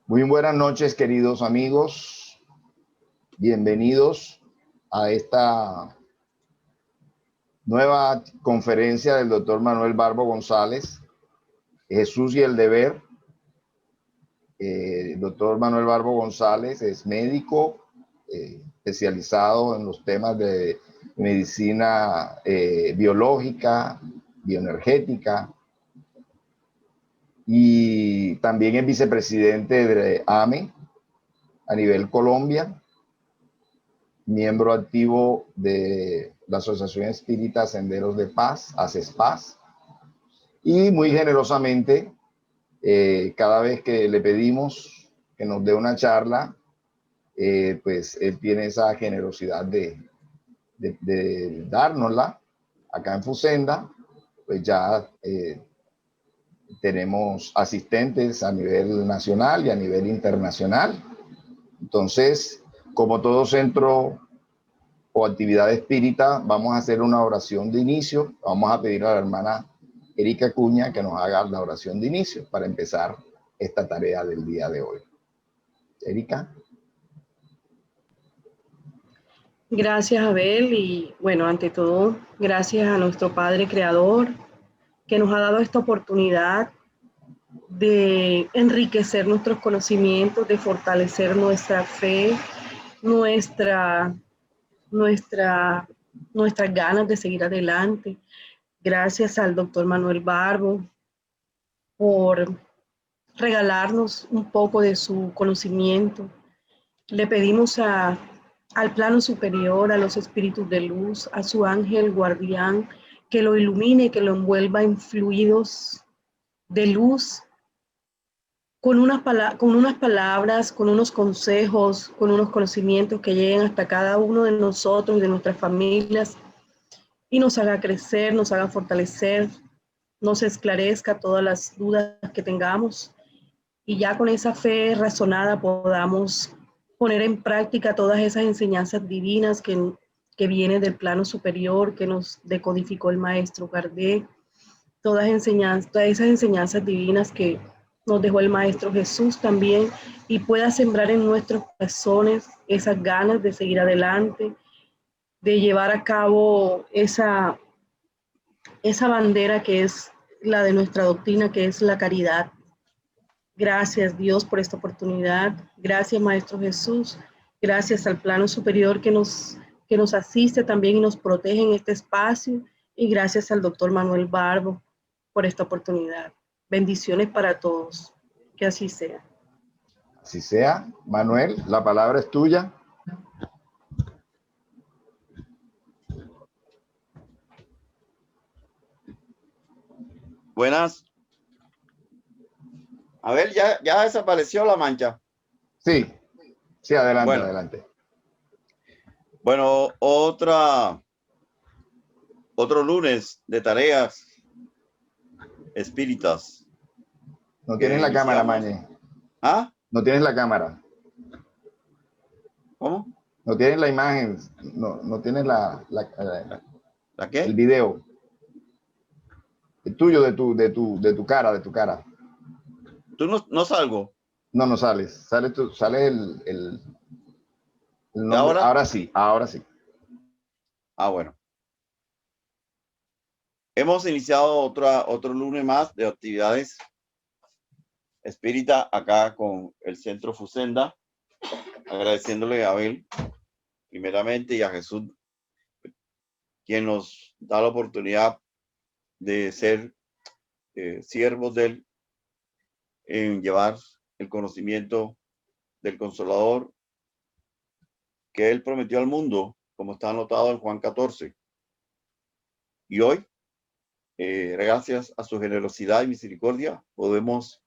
Muy buenas noches, queridos amigos. Bienvenidos a esta nueva conferencia del doctor Manuel Barbo González, Jesús y el deber. El doctor Manuel Barbo González es médico especializado en los temas de medicina biológica, bioenergética, y también es vicepresidente de AME a nivel Colombia, miembro activo de la Asociación Espírita Senderos de Paz, ASESPAS, y muy generosamente, cada vez que le pedimos que nos dé una charla, pues él tiene esa generosidad de dárnosla. Acá en Fusenda, pues ya tenemos asistentes a nivel nacional y a nivel internacional. Entonces, como todo centro o actividad espírita, vamos a hacer una oración de inicio. Vamos a pedir a la hermana Erika Cuña que nos haga la oración de inicio para empezar esta tarea del día de hoy. Erika. Gracias, Abel, y bueno, ante todo, gracias a nuestro Padre Creador que nos ha dado esta oportunidad de enriquecer nuestros conocimientos, de fortalecer nuestra fe, nuestras ganas de seguir adelante. Gracias al doctor Manuel Barbo por regalarnos un poco de su conocimiento. Le pedimos al plano superior, a los espíritus de luz, a su ángel guardián, que lo ilumine, que lo envuelva en fluidos de luz, con unas palabras, con unos consejos, con unos conocimientos que lleguen hasta cada uno de nosotros y de nuestras familias y nos haga crecer, nos haga fortalecer, nos esclarezca todas las dudas que tengamos y ya con esa fe razonada podamos poner en práctica todas esas enseñanzas divinas que vienen del plano superior, que nos decodificó el maestro Kardec, todas esas enseñanzas divinas que nos dejó el maestro Jesús también, y pueda sembrar en nuestros corazones esas ganas de seguir adelante, de llevar a cabo esa bandera que es la de nuestra doctrina, que es la caridad. Gracias, Dios, por esta oportunidad. Gracias, Maestro Jesús. Gracias al plano superior que nos asiste también y nos protege en este espacio. Y gracias al doctor Manuel Barbo por esta oportunidad. Bendiciones para todos. Que así sea. Así sea. Manuel, la palabra es tuya. Buenas. A ver, ya desapareció la mancha. Sí, adelante, bueno, adelante. Bueno, otro lunes de tareas espíritas. No tienes la cámara, Mañe. ¿Ah? No tienes la cámara. ¿Cómo? No tienes la imagen, no tienes ¿la qué? El video. El tuyo de tu cara. ¿Tú no salgo? No sales. Sale el nombre. ¿Ahora? Ahora sí. Bueno. Hemos iniciado otro lunes más de actividades espírita acá con el Centro Fusenda, agradeciéndole a Abel primeramente y a Jesús, quien nos da la oportunidad de ser siervos de él en llevar el conocimiento del Consolador que él prometió al mundo, como está anotado en Juan 14. Y hoy, gracias a su generosidad y misericordia, podemos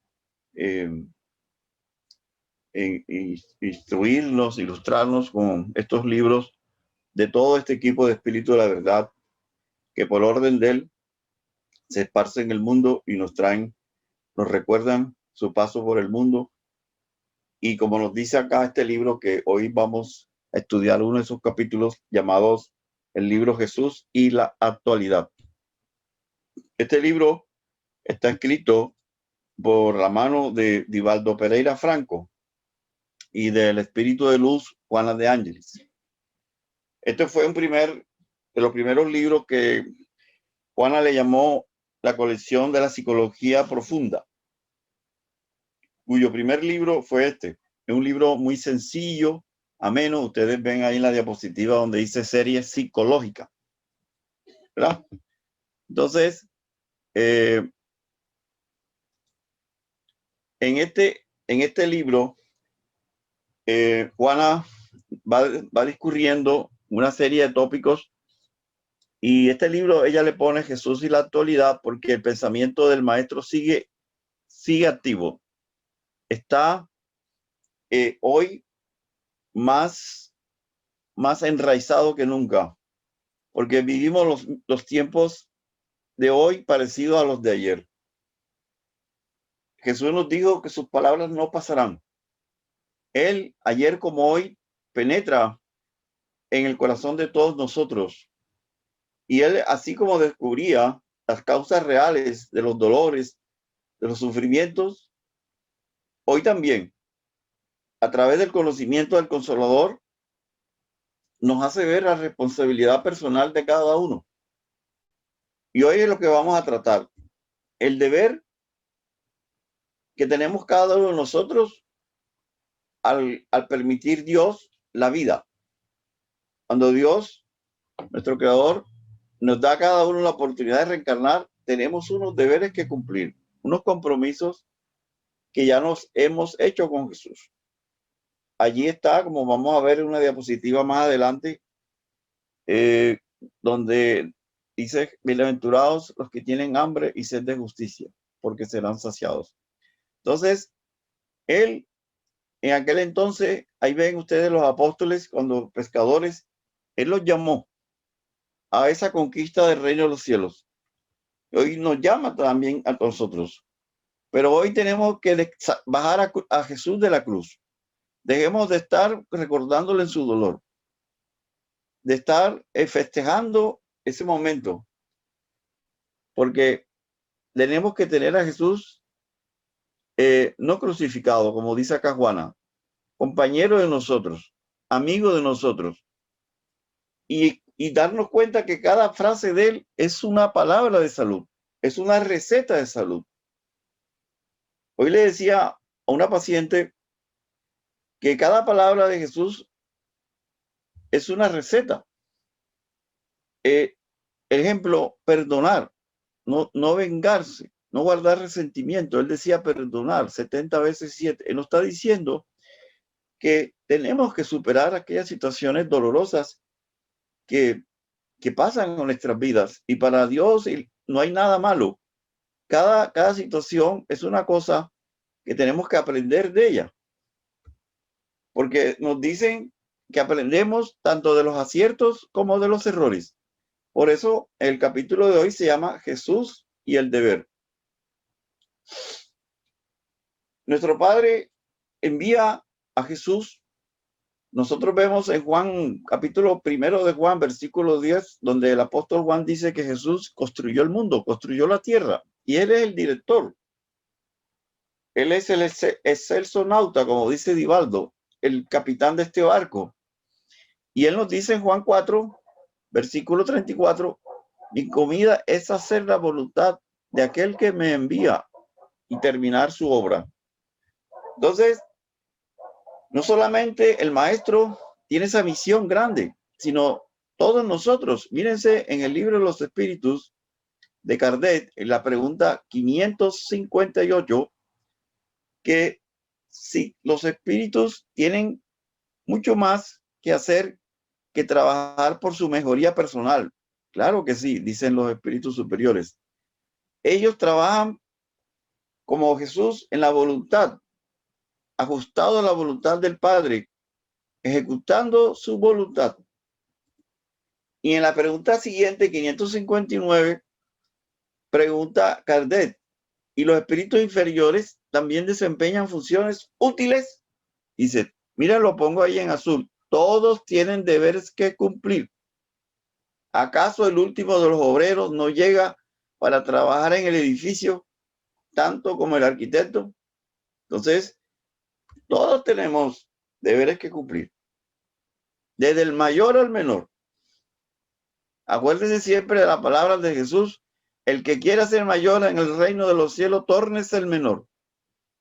instruirnos, ilustrarnos con estos libros de todo este equipo de Espíritu de la Verdad, que por orden de él se esparcen en el mundo y nos recuerdan su paso por el mundo. Y como nos dice acá este libro, que hoy vamos a estudiar uno de sus capítulos llamados El libro Jesús y la actualidad. Este libro está escrito por la mano de Divaldo Pereira Franco, y del Espíritu de Luz, Juana de Ángeles. Este fue de los primeros libros que Juana le llamó la colección de la psicología profunda, cuyo primer libro fue este. Es un libro muy sencillo, ameno. Ustedes ven ahí en la diapositiva donde dice serie psicológica, ¿verdad? Entonces, en este libro, Juana va discurriendo una serie de tópicos, y este libro ella le pone Jesús y la actualidad porque el pensamiento del maestro sigue activo. Está hoy más enraizado que nunca, porque vivimos los tiempos de hoy parecidos a los de ayer. Jesús nos dijo que sus palabras no pasarán. Él, ayer como hoy, penetra en el corazón de todos nosotros. Y él, así como descubría las causas reales de los dolores, de los sufrimientos, hoy también, a través del conocimiento del Consolador, nos hace ver la responsabilidad personal de cada uno. Y hoy es lo que vamos a tratar. El deber que tenemos cada uno de nosotros al permitir Dios la vida. Cuando Dios, nuestro Creador, nos da a cada uno la oportunidad de reencarnar, tenemos unos deberes que cumplir, unos compromisos que ya nos hemos hecho con Jesús. Allí está, como vamos a ver en una diapositiva más adelante, donde dice: bienaventurados los que tienen hambre y sed de justicia, porque serán saciados. Entonces, él, en aquel entonces, ahí ven ustedes los apóstoles, cuando pescadores, él los llamó a esa conquista del reino de los cielos. Hoy nos llama también a nosotros. Pero hoy tenemos que bajar a Jesús de la cruz. Dejemos de estar recordándole en su dolor, de estar festejando ese momento, porque tenemos que tener a Jesús no crucificado, como dice acá Juana, compañero de nosotros, amigo de nosotros, y darnos cuenta que cada frase de él es una palabra de salud, es una receta de salud. Hoy le decía a una paciente que cada palabra de Jesús es una receta. Ejemplo, perdonar, no vengarse, no guardar resentimiento. Él decía perdonar 70 veces 7. Él nos está diciendo que tenemos que superar aquellas situaciones dolorosas que pasan en nuestras vidas. Y para Dios no hay nada malo. Cada situación es una cosa que tenemos que aprender de ella. Porque nos dicen que aprendemos tanto de los aciertos como de los errores. Por eso el capítulo de hoy se llama Jesús y el deber. Nuestro Padre envía a Jesús. Nosotros vemos en Juan, capítulo 1 de Juan, versículo 10, donde el apóstol Juan dice que Jesús construyó el mundo, construyó la tierra, y él es el director. Él es el excelso nauta, como dice Divaldo, el capitán de este barco. Y él nos dice en Juan 4, versículo 34, mi comida es hacer la voluntad de aquel que me envía y terminar su obra. Entonces, no solamente el maestro tiene esa misión grande, sino todos nosotros. Mírense en el libro de los espíritus de Kardec, en la pregunta 558, que si los espíritus tienen mucho más que hacer que trabajar por su mejoría personal. Claro que sí, dicen los espíritus superiores. Ellos trabajan como Jesús en la voluntad, ajustado a la voluntad del Padre, ejecutando su voluntad. Y en la pregunta siguiente, 559, pregunta Kardec, ¿y los espíritus inferiores también desempeñan funciones útiles? Dice, mira, lo pongo ahí en azul. Todos tienen deberes que cumplir. ¿Acaso el último de los obreros no llega para trabajar en el edificio tanto como el arquitecto? Entonces, todos tenemos deberes que cumplir. Desde el mayor al menor. Acuérdense siempre de la palabra de Jesús. El que quiera ser mayor en el reino de los cielos, tórnese el menor.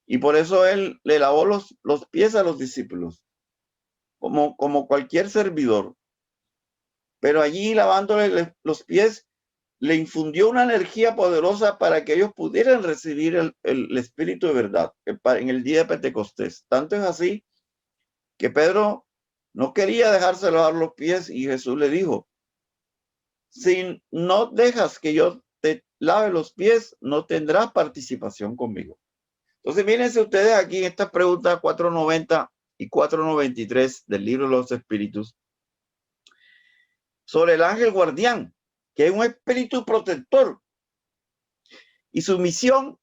Y por eso él le lavó los pies a los discípulos, como cualquier servidor. Pero allí lavándole los pies, le infundió una energía poderosa para que ellos pudieran recibir el Espíritu de verdad en el día de Pentecostés. Tanto es así que Pedro no quería dejarse lavar los pies y Jesús le dijo, si no dejas que yo te lave los pies, no tendrás participación conmigo. Entonces, mírense ustedes aquí en esta pregunta 490 y 493 del libro de los Espíritus sobre el ángel guardián, que es un espíritu protector y su misión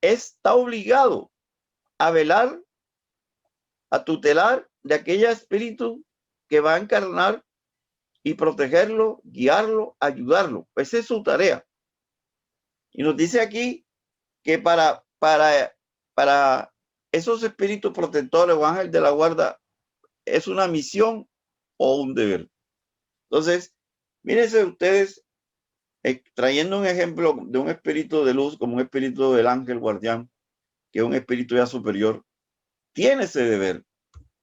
está obligado a velar, a tutelar de aquel espíritu que va a encarnar y protegerlo, guiarlo, ayudarlo. Esa es su tarea. Y nos dice aquí que para esos espíritus protectores o ángeles de la guarda es una misión o un deber. Entonces, mírense ustedes, trayendo un ejemplo de un espíritu de luz como un espíritu del ángel guardián, que es un espíritu ya superior, tiene ese deber.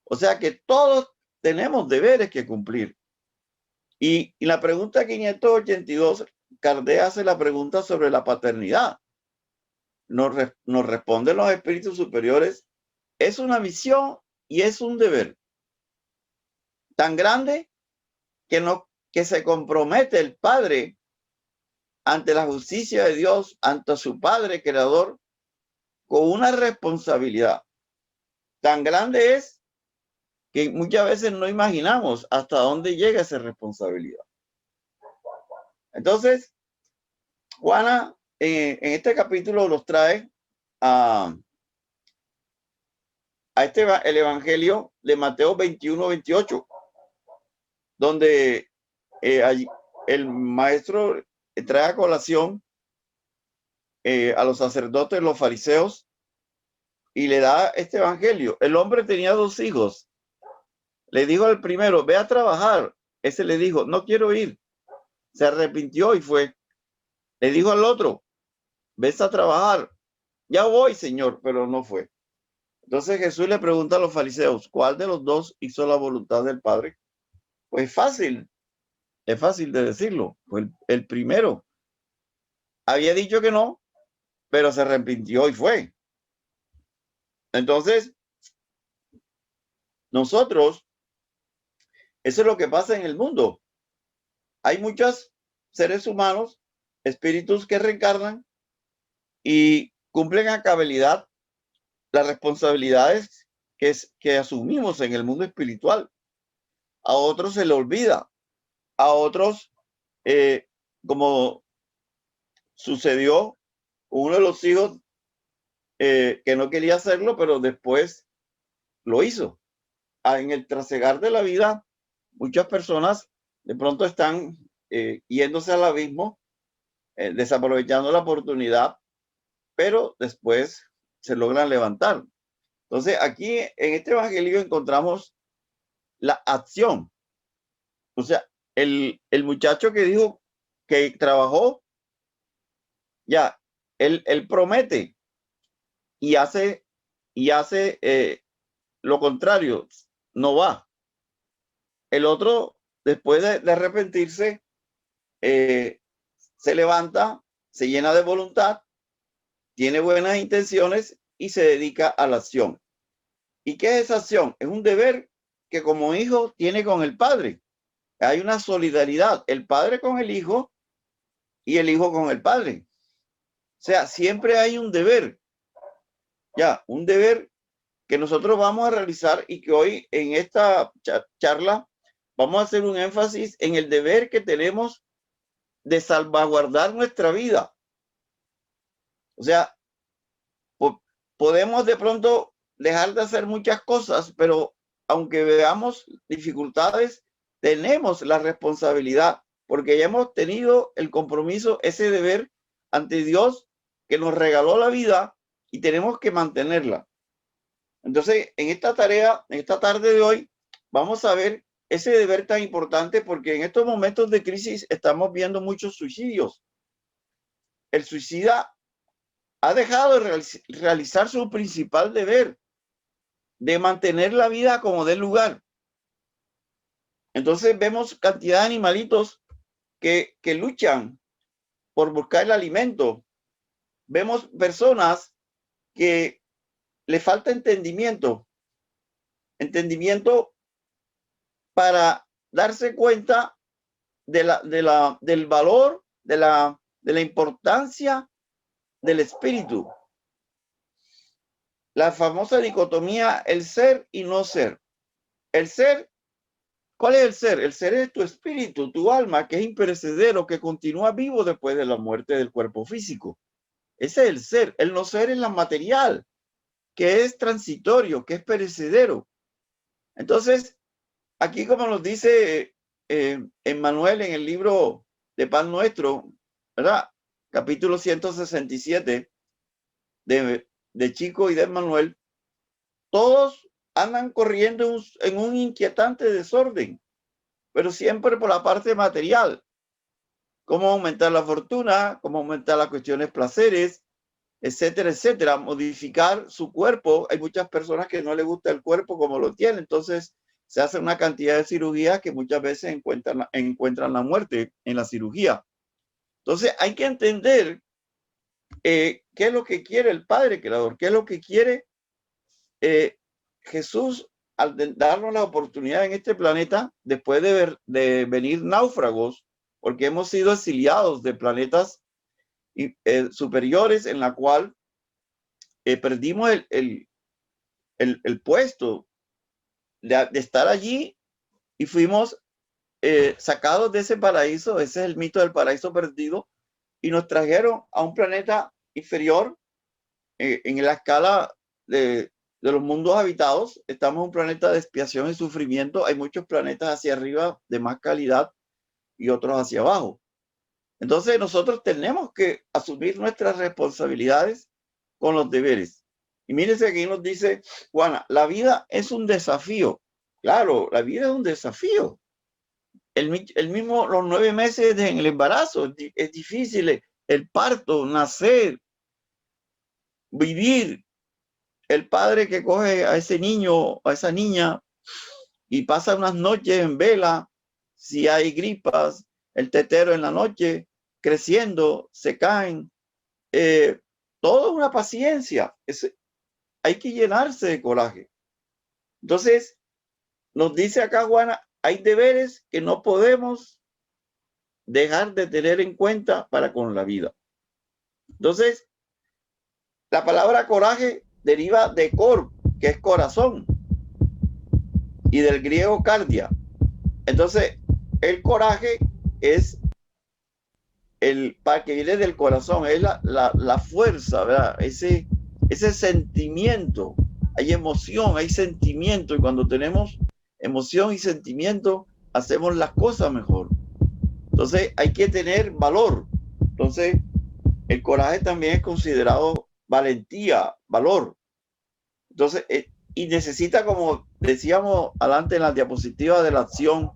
O sea que todos tenemos deberes que cumplir. Y la pregunta 582, Kardec hace la pregunta sobre la paternidad. Nos responden los espíritus superiores, es una misión y es un deber tan grande que se compromete el Padre ante la justicia de Dios, ante su Padre Creador, con una responsabilidad. Tan grande es que muchas veces no imaginamos hasta dónde llega esa responsabilidad. Entonces, Juana, en este capítulo los trae el Evangelio de Mateo 21-28, donde allí el maestro trae a colación a los sacerdotes, los fariseos, y le da este evangelio. El hombre tenía 2 hijos. Le dijo al primero, ve a trabajar. Ese le dijo, no quiero ir. Se arrepintió y fue. Le dijo al otro, ves a trabajar. Ya voy, Señor, pero no fue. Entonces Jesús le pregunta a los fariseos, ¿cuál de los 2 hizo la voluntad del Padre? Pues es fácil de decirlo. Pues el primero había dicho que no, pero se arrepintió y fue. Entonces, nosotros, eso es lo que pasa en el mundo. Hay muchos seres humanos, espíritus que reencarnan y cumplen a cabalidad las responsabilidades que asumimos en el mundo espiritual. A otros se le olvida, a otros, como sucedió con uno de los hijos que no quería hacerlo, pero después lo hizo. En el trasegar de la vida, muchas personas de pronto están yéndose al abismo, desaprovechando la oportunidad, pero después se logran levantar. Entonces, aquí en este evangelio encontramos la acción. O sea, el muchacho que dijo que trabajó, ya, él promete y hace lo contrario, no va. El otro, después de arrepentirse, se levanta, se llena de voluntad, tiene buenas intenciones y se dedica a la acción. ¿Y qué es esa acción? Es un deber que como hijo tiene con el padre. Hay una solidaridad, el padre con el hijo y el hijo con el padre. O sea, siempre hay un deber, ya, un deber que nosotros vamos a realizar y que hoy en esta charla vamos a hacer un énfasis en el deber que tenemos de salvaguardar nuestra vida. O sea, podemos de pronto dejar de hacer muchas cosas, pero aunque veamos dificultades, tenemos la responsabilidad, porque ya hemos tenido el compromiso, ese deber ante Dios que nos regaló la vida y tenemos que mantenerla. Entonces, en esta tarea, en esta tarde de hoy, vamos a ver ese deber tan importante, porque en estos momentos de crisis estamos viendo muchos suicidios. El suicida ha dejado de realizar su principal deber, de mantener la vida como dé lugar. Entonces vemos cantidad de animalitos que luchan por buscar el alimento. Vemos personas que le falta entendimiento para darse cuenta del valor, de la importancia del espíritu. La famosa dicotomía, el ser y no ser. El ser, ¿cuál es el ser? El ser es tu espíritu, tu alma, que es imperecedero, que continúa vivo después de la muerte del cuerpo físico. Ese es el ser. El no ser es la material, que es transitorio, que es perecedero. Entonces, aquí como nos dice Emmanuel en el libro de Pan Nuestro, ¿verdad? Capítulo 167 de Chico y de Emmanuel, todos andan corriendo en un inquietante desorden, pero siempre por la parte material. Cómo aumentar la fortuna, cómo aumentar las cuestiones placeres, etcétera, etcétera. Modificar su cuerpo. Hay muchas personas que no les gusta el cuerpo como lo tiene, entonces se hace una cantidad de cirugías que muchas veces encuentran la muerte en la cirugía. Entonces hay que entender qué es lo que quiere el Padre Creador, qué es lo que quiere Jesús al darnos la oportunidad en este planeta, después de venir náufragos, porque hemos sido exiliados de planetas superiores, en la cual perdimos el puesto de estar allí y fuimos sacados de ese paraíso. Ese es el mito del paraíso perdido, y nos trajeron a un planeta inferior en la escala de los mundos habitados. Estamos en un planeta de expiación y sufrimiento. Hay muchos planetas hacia arriba de más calidad y otros hacia abajo. Entonces nosotros tenemos que asumir nuestras responsabilidades con los deberes. Y mírense, aquí nos dice Juana, la vida es un desafío. Claro, la vida es un desafío. El mismo, los 9 meses en el embarazo, es difícil, el parto, nacer, vivir. El padre que coge a ese niño, a esa niña, y pasa unas noches en vela, si hay gripas, el tetero en la noche, creciendo, se caen. Todo una paciencia. Hay que llenarse de coraje. Entonces, nos dice acá Juana, hay deberes que no podemos dejar de tener en cuenta para con la vida. Entonces, la palabra coraje deriva de cor, que es corazón, y del griego cardia. Entonces, el coraje es para que viene del corazón, es la fuerza, ¿verdad? Ese sentimiento. Hay emoción, hay sentimiento, y cuando tenemos emoción y sentimiento, hacemos las cosas mejor. Entonces, hay que tener valor. Entonces, el coraje también es considerado valentía, valor. Entonces, y necesita, como decíamos adelante en la diapositiva de la acción,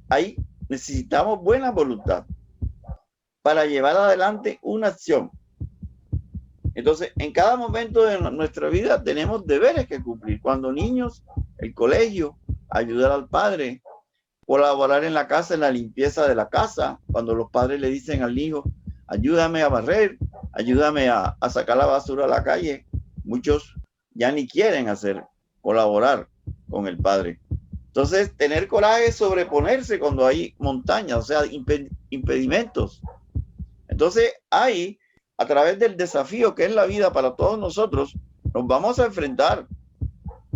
ahí necesitamos buena voluntad para llevar adelante una acción. Entonces, en cada momento de nuestra vida tenemos deberes que cumplir. Cuando niños, el colegio, ayudar al padre, colaborar en la casa, en la limpieza de la casa. Cuando los padres le dicen al hijo, ayúdame a barrer, ayúdame a sacar la basura a la calle, muchos ya ni quieren colaborar con el padre. Entonces, tener coraje es sobreponerse cuando hay montañas, o sea, impedimentos. Entonces, ahí, a través del desafío que es la vida para todos nosotros, nos vamos a enfrentar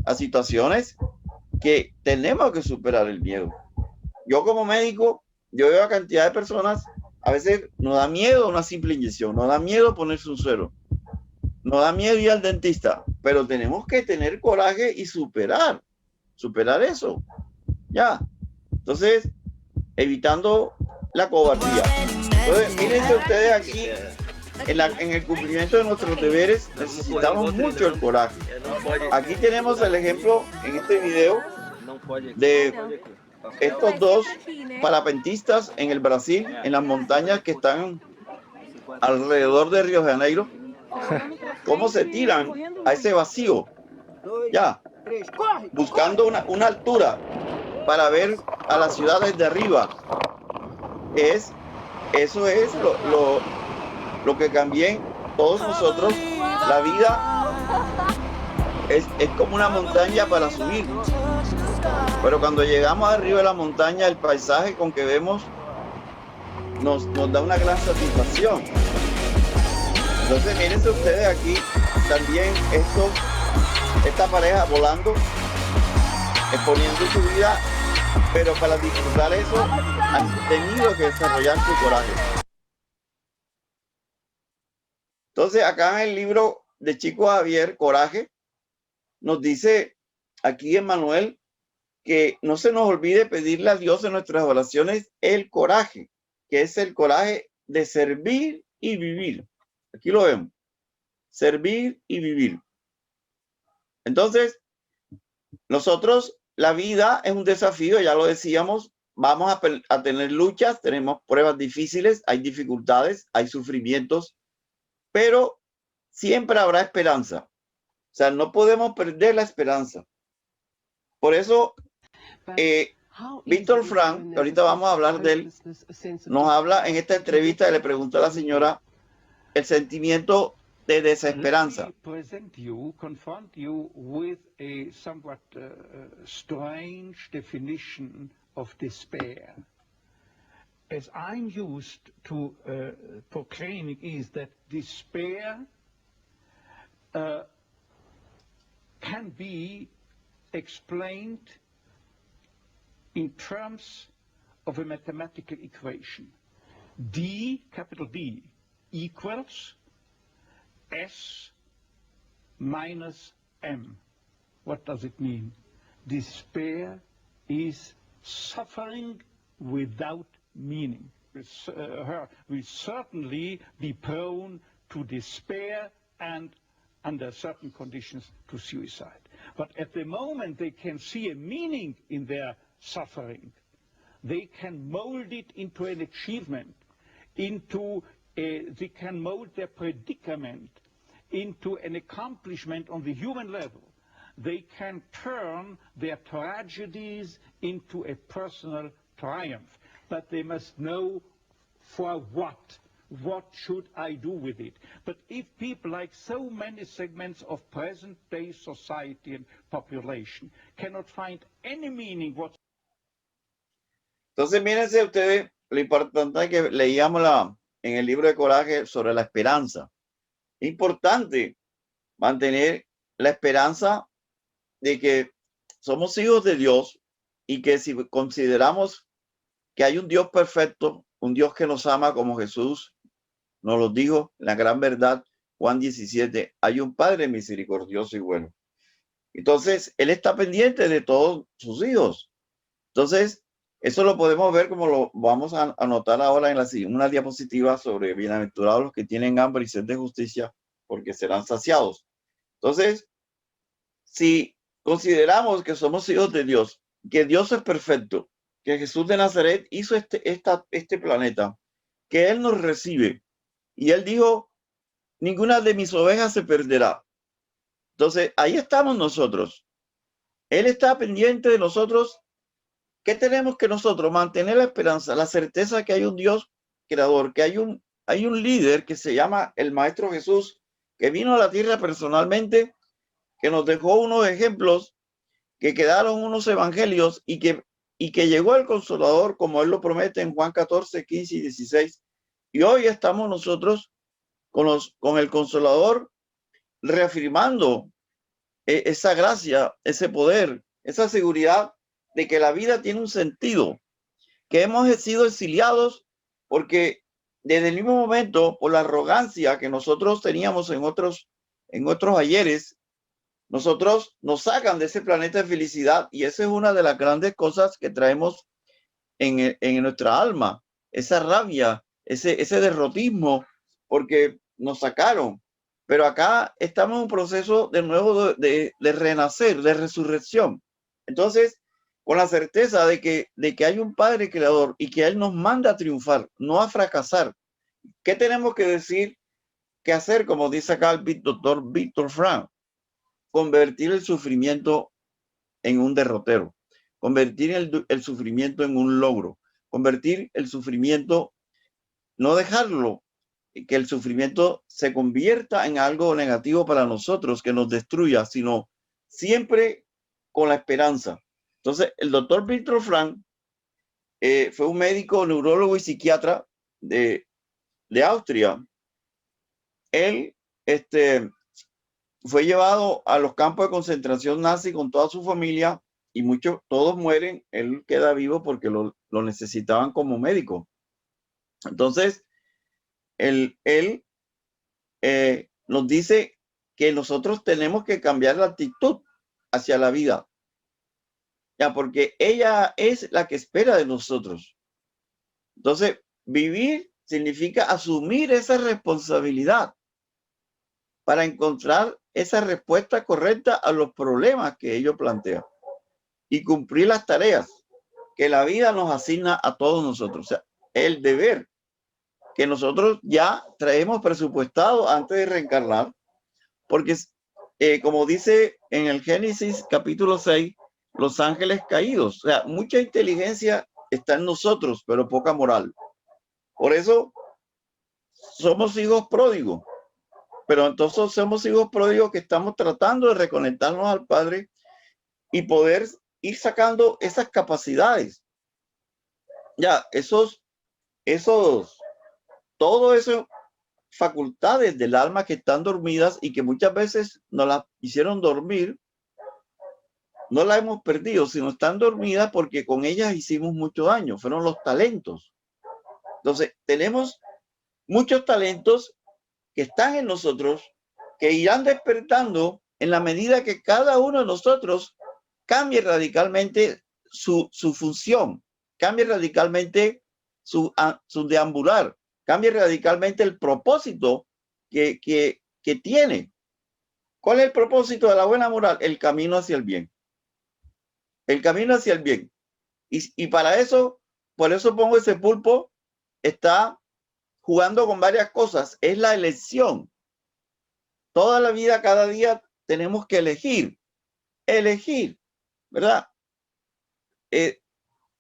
a situaciones que tenemos que superar el miedo. Yo como médico, yo veo a cantidad de personas, a veces nos da miedo una simple inyección, nos da miedo ponerse un suero, nos da miedo ir al dentista, pero tenemos que tener coraje y superar eso, ya. Entonces, evitando la cobardía. Entonces, mírense ustedes aquí en el cumplimiento de nuestros deberes necesitamos mucho el coraje. Aquí tenemos el ejemplo en este video de estos dos parapentistas en el Brasil, en las montañas que están alrededor de Río de Janeiro, cómo se tiran a ese vacío, ya, buscando una altura para ver a la ciudad desde arriba. Eso es lo que también todos nosotros, la vida es como una montaña para subir. Pero cuando llegamos arriba de la montaña, el paisaje con que vemos nos da una gran satisfacción. Entonces, mírense ustedes aquí también esta pareja volando, exponiendo su vida, pero para disfrutar eso han tenido que desarrollar su coraje. Entonces, acá en el libro de Chico Javier, Coraje, nos dice aquí Emmanuel que no se nos olvide pedirle a Dios en nuestras oraciones el coraje, que es el coraje de servir y vivir. Aquí lo vemos, servir y vivir. Entonces, nosotros, la vida es un desafío, ya lo decíamos, vamos a tener luchas, tenemos pruebas difíciles, hay dificultades, hay sufrimientos, pero siempre habrá esperanza. O sea, no podemos perder la esperanza. Por eso, Víctor Frank, ahorita vamos a hablar de él, nos habla en esta entrevista, le preguntó a la señora el sentimiento de desesperanza. Confront you with a somewhat strange definition of despair. As I'm used to proclaiming is that despair can be explained in terms of a mathematical equation. D, capital D, equals S minus M. What does it mean? Despair is suffering without meaning. Will certainly be prone to despair and, under certain conditions, to suicide. But at the moment they can see a meaning in their suffering, they can mold it into an achievement, they can mold their predicament into an accomplishment on the human level. They can turn their tragedies into a personal triumph. But they must know for what. What should I do with it? But if people, like so many segments of present-day society and population, cannot find any meaning whatsoever. Entonces, mírense ustedes lo importante que leíamos en el libro de Coraje sobre la esperanza. Es importante mantener la esperanza de que somos hijos de Dios y que si consideramos que hay un Dios perfecto, un Dios que nos ama como Jesús nos lo dijo, la gran verdad, Juan 17, hay un Padre misericordioso y bueno. Entonces, Él está pendiente de todos sus hijos. Entonces, eso lo podemos ver como lo vamos a anotar ahora en una diapositiva sobre bienaventurados los que tienen hambre y sed de justicia, porque serán saciados. Entonces, si consideramos que somos hijos de Dios, que Dios es perfecto, que Jesús de Nazaret hizo este planeta, que Él nos recibe, y Él dijo, ninguna de mis ovejas se perderá. Entonces, ahí estamos nosotros. Él está pendiente de nosotros. ¿Qué tenemos que nosotros? Mantener la esperanza, la certeza que hay un Dios creador, que hay un líder que se llama el Maestro Jesús, que vino a la tierra personalmente, que nos dejó unos ejemplos, que quedaron unos evangelios y que llegó el Consolador, como Él lo promete en Juan 14, 15 y 16. Y hoy estamos nosotros con el Consolador reafirmando esa gracia, ese poder, esa seguridad de que la vida tiene un sentido, que hemos sido exiliados porque desde el mismo momento, por la arrogancia que nosotros teníamos en otros ayeres, nosotros nos sacan de ese planeta de felicidad, y esa es una de las grandes cosas que traemos en nuestra alma, esa rabia, ese derrotismo, porque nos sacaron. Pero acá estamos en un proceso de nuevo de renacer, de resurrección. Entonces, con la certeza de que hay un Padre Creador y que Él nos manda a triunfar, no a fracasar. ¿Qué tenemos que decir? ¿Qué hacer? Como dice acá el doctor Víctor Frank, convertir el sufrimiento en un derrotero, convertir el sufrimiento en un logro, convertir el sufrimiento, no dejarlo, que el sufrimiento se convierta en algo negativo para nosotros, que nos destruya, sino siempre con la esperanza. Entonces, el doctor Víctor Frank fue un médico, neurólogo y psiquiatra de Austria. Él fue llevado a los campos de concentración nazi con toda su familia y todos mueren. Él queda vivo porque lo necesitaban como médico. Entonces, él nos dice que nosotros tenemos que cambiar la actitud hacia la vida, ya, porque ella es la que espera de nosotros. Entonces, vivir significa asumir esa responsabilidad para encontrar esa respuesta correcta a los problemas que ellos plantean y cumplir las tareas que la vida nos asigna a todos nosotros. O sea, el deber que nosotros ya traemos presupuestado antes de reencarnar, porque como dice en el Génesis capítulo 6, los ángeles caídos, o sea, mucha inteligencia está en nosotros, pero poca moral. Por eso somos hijos pródigos, pero entonces somos hijos pródigos que estamos tratando de reconectarnos al Padre y poder ir sacando esas capacidades. Ya, todo eso facultades del alma que están dormidas y que muchas veces nos las hicieron dormir, no las hemos perdido, sino están dormidas porque con ellas hicimos mucho daño, fueron los talentos. Entonces, tenemos muchos talentos que están en nosotros, que irán despertando en la medida que cada uno de nosotros cambie radicalmente su función, cambie radicalmente su deambular, cambie radicalmente el propósito que tiene. ¿Cuál es el propósito de la buena moral? El camino hacia el bien. El camino hacia el bien. Y para eso, por eso pongo ese pulpo, está jugando con varias cosas. Es la elección. Toda la vida, cada día, tenemos que elegir, ¿verdad?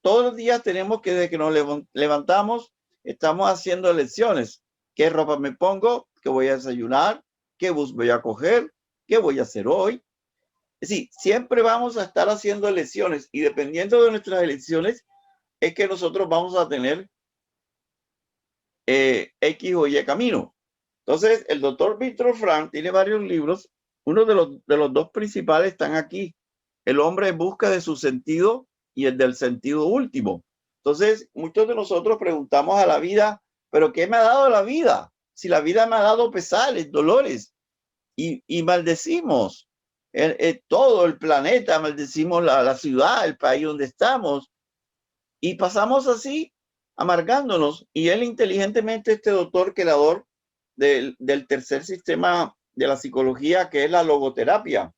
Todos los días tenemos que, desde que nos levantamos, estamos haciendo elecciones. ¿Qué ropa me pongo? ¿Qué voy a desayunar? ¿Qué bus voy a coger? ¿Qué voy a hacer hoy? Es decir, siempre vamos a estar haciendo elecciones y dependiendo de nuestras elecciones es que nosotros vamos a tener X o Y camino. Entonces, el doctor Víctor Frank tiene varios libros. Uno de los dos principales están aquí. El hombre en busca de su sentido y el del sentido último. Entonces, muchos de nosotros preguntamos a la vida, ¿pero qué me ha dado la vida? Si la vida me ha dado pesares, dolores, y maldecimos todo el planeta, maldecimos la ciudad, el país donde estamos, y pasamos así, amargándonos. Y él inteligentemente, este doctor creador del tercer sistema de la psicología, que es la logoterapia.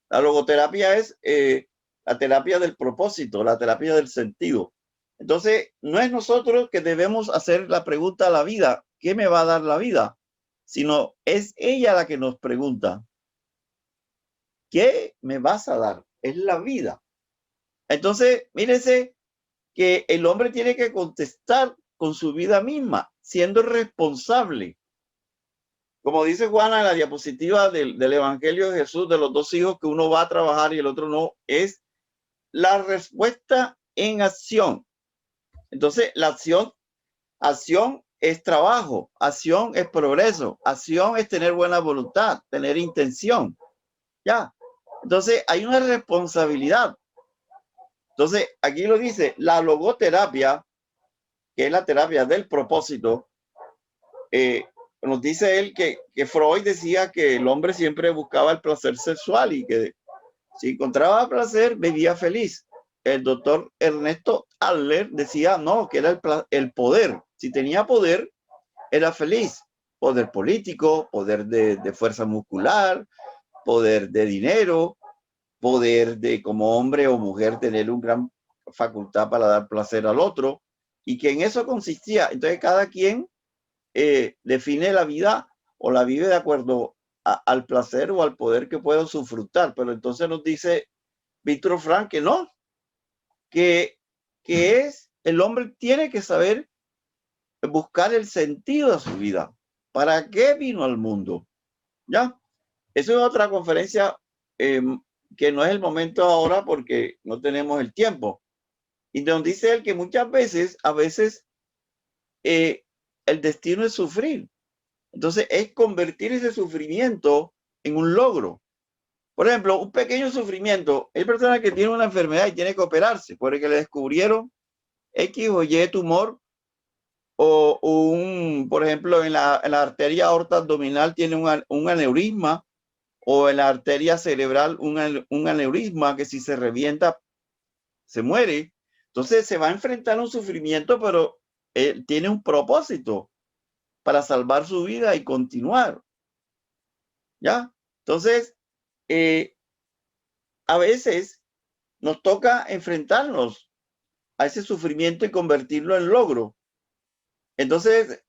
La logoterapia es la terapia del propósito, la terapia del sentido. Entonces, no es nosotros que debemos hacer la pregunta a la vida, ¿qué me va a dar la vida? Sino es ella la que nos pregunta, ¿qué me vas a dar? Es la vida. Entonces, mírense que el hombre tiene que contestar con su vida misma, siendo responsable. Como dice Juana en la diapositiva del Evangelio de Jesús, de los dos hijos que uno va a trabajar y el otro no, es la respuesta en acción. Entonces, la acción es trabajo, acción es progreso, acción es tener buena voluntad, tener intención. Ya. Entonces, hay una responsabilidad. Entonces, aquí lo dice, la logoterapia, que es la terapia del propósito, nos dice él que Freud decía que el hombre siempre buscaba el placer sexual y que si encontraba placer, vivía feliz. El doctor Ernesto Adler decía, no, que era el poder. Si tenía poder, era feliz. poder político, poder de fuerza muscular, poder de dinero, poder de como hombre o mujer tener una gran facultad para dar placer al otro, y que en eso consistía. Entonces cada quien define la vida o la vive de acuerdo al placer o al poder que puede usufructar. Pero entonces nos dice Víctor Frank que no, que es el hombre tiene que saber buscar el sentido de su vida. ¿Para qué vino al mundo? ¿Ya? Eso es otra conferencia que no es el momento ahora porque no tenemos el tiempo. Y donde dice él que muchas veces, a veces, el destino es sufrir. Entonces es convertir ese sufrimiento en un logro. Por ejemplo, un pequeño sufrimiento. Hay personas que tienen una enfermedad y tienen que operarse porque le descubrieron X o Y tumor, o por ejemplo, en la arteria aorta abdominal tiene un aneurisma, o en la arteria cerebral un aneurisma que si se revienta se muere. Entonces se va a enfrentar a un sufrimiento, pero él tiene un propósito para salvar su vida y continuar. ¿Ya? Entonces, a veces nos toca enfrentarnos a ese sufrimiento y convertirlo en logro. Entonces,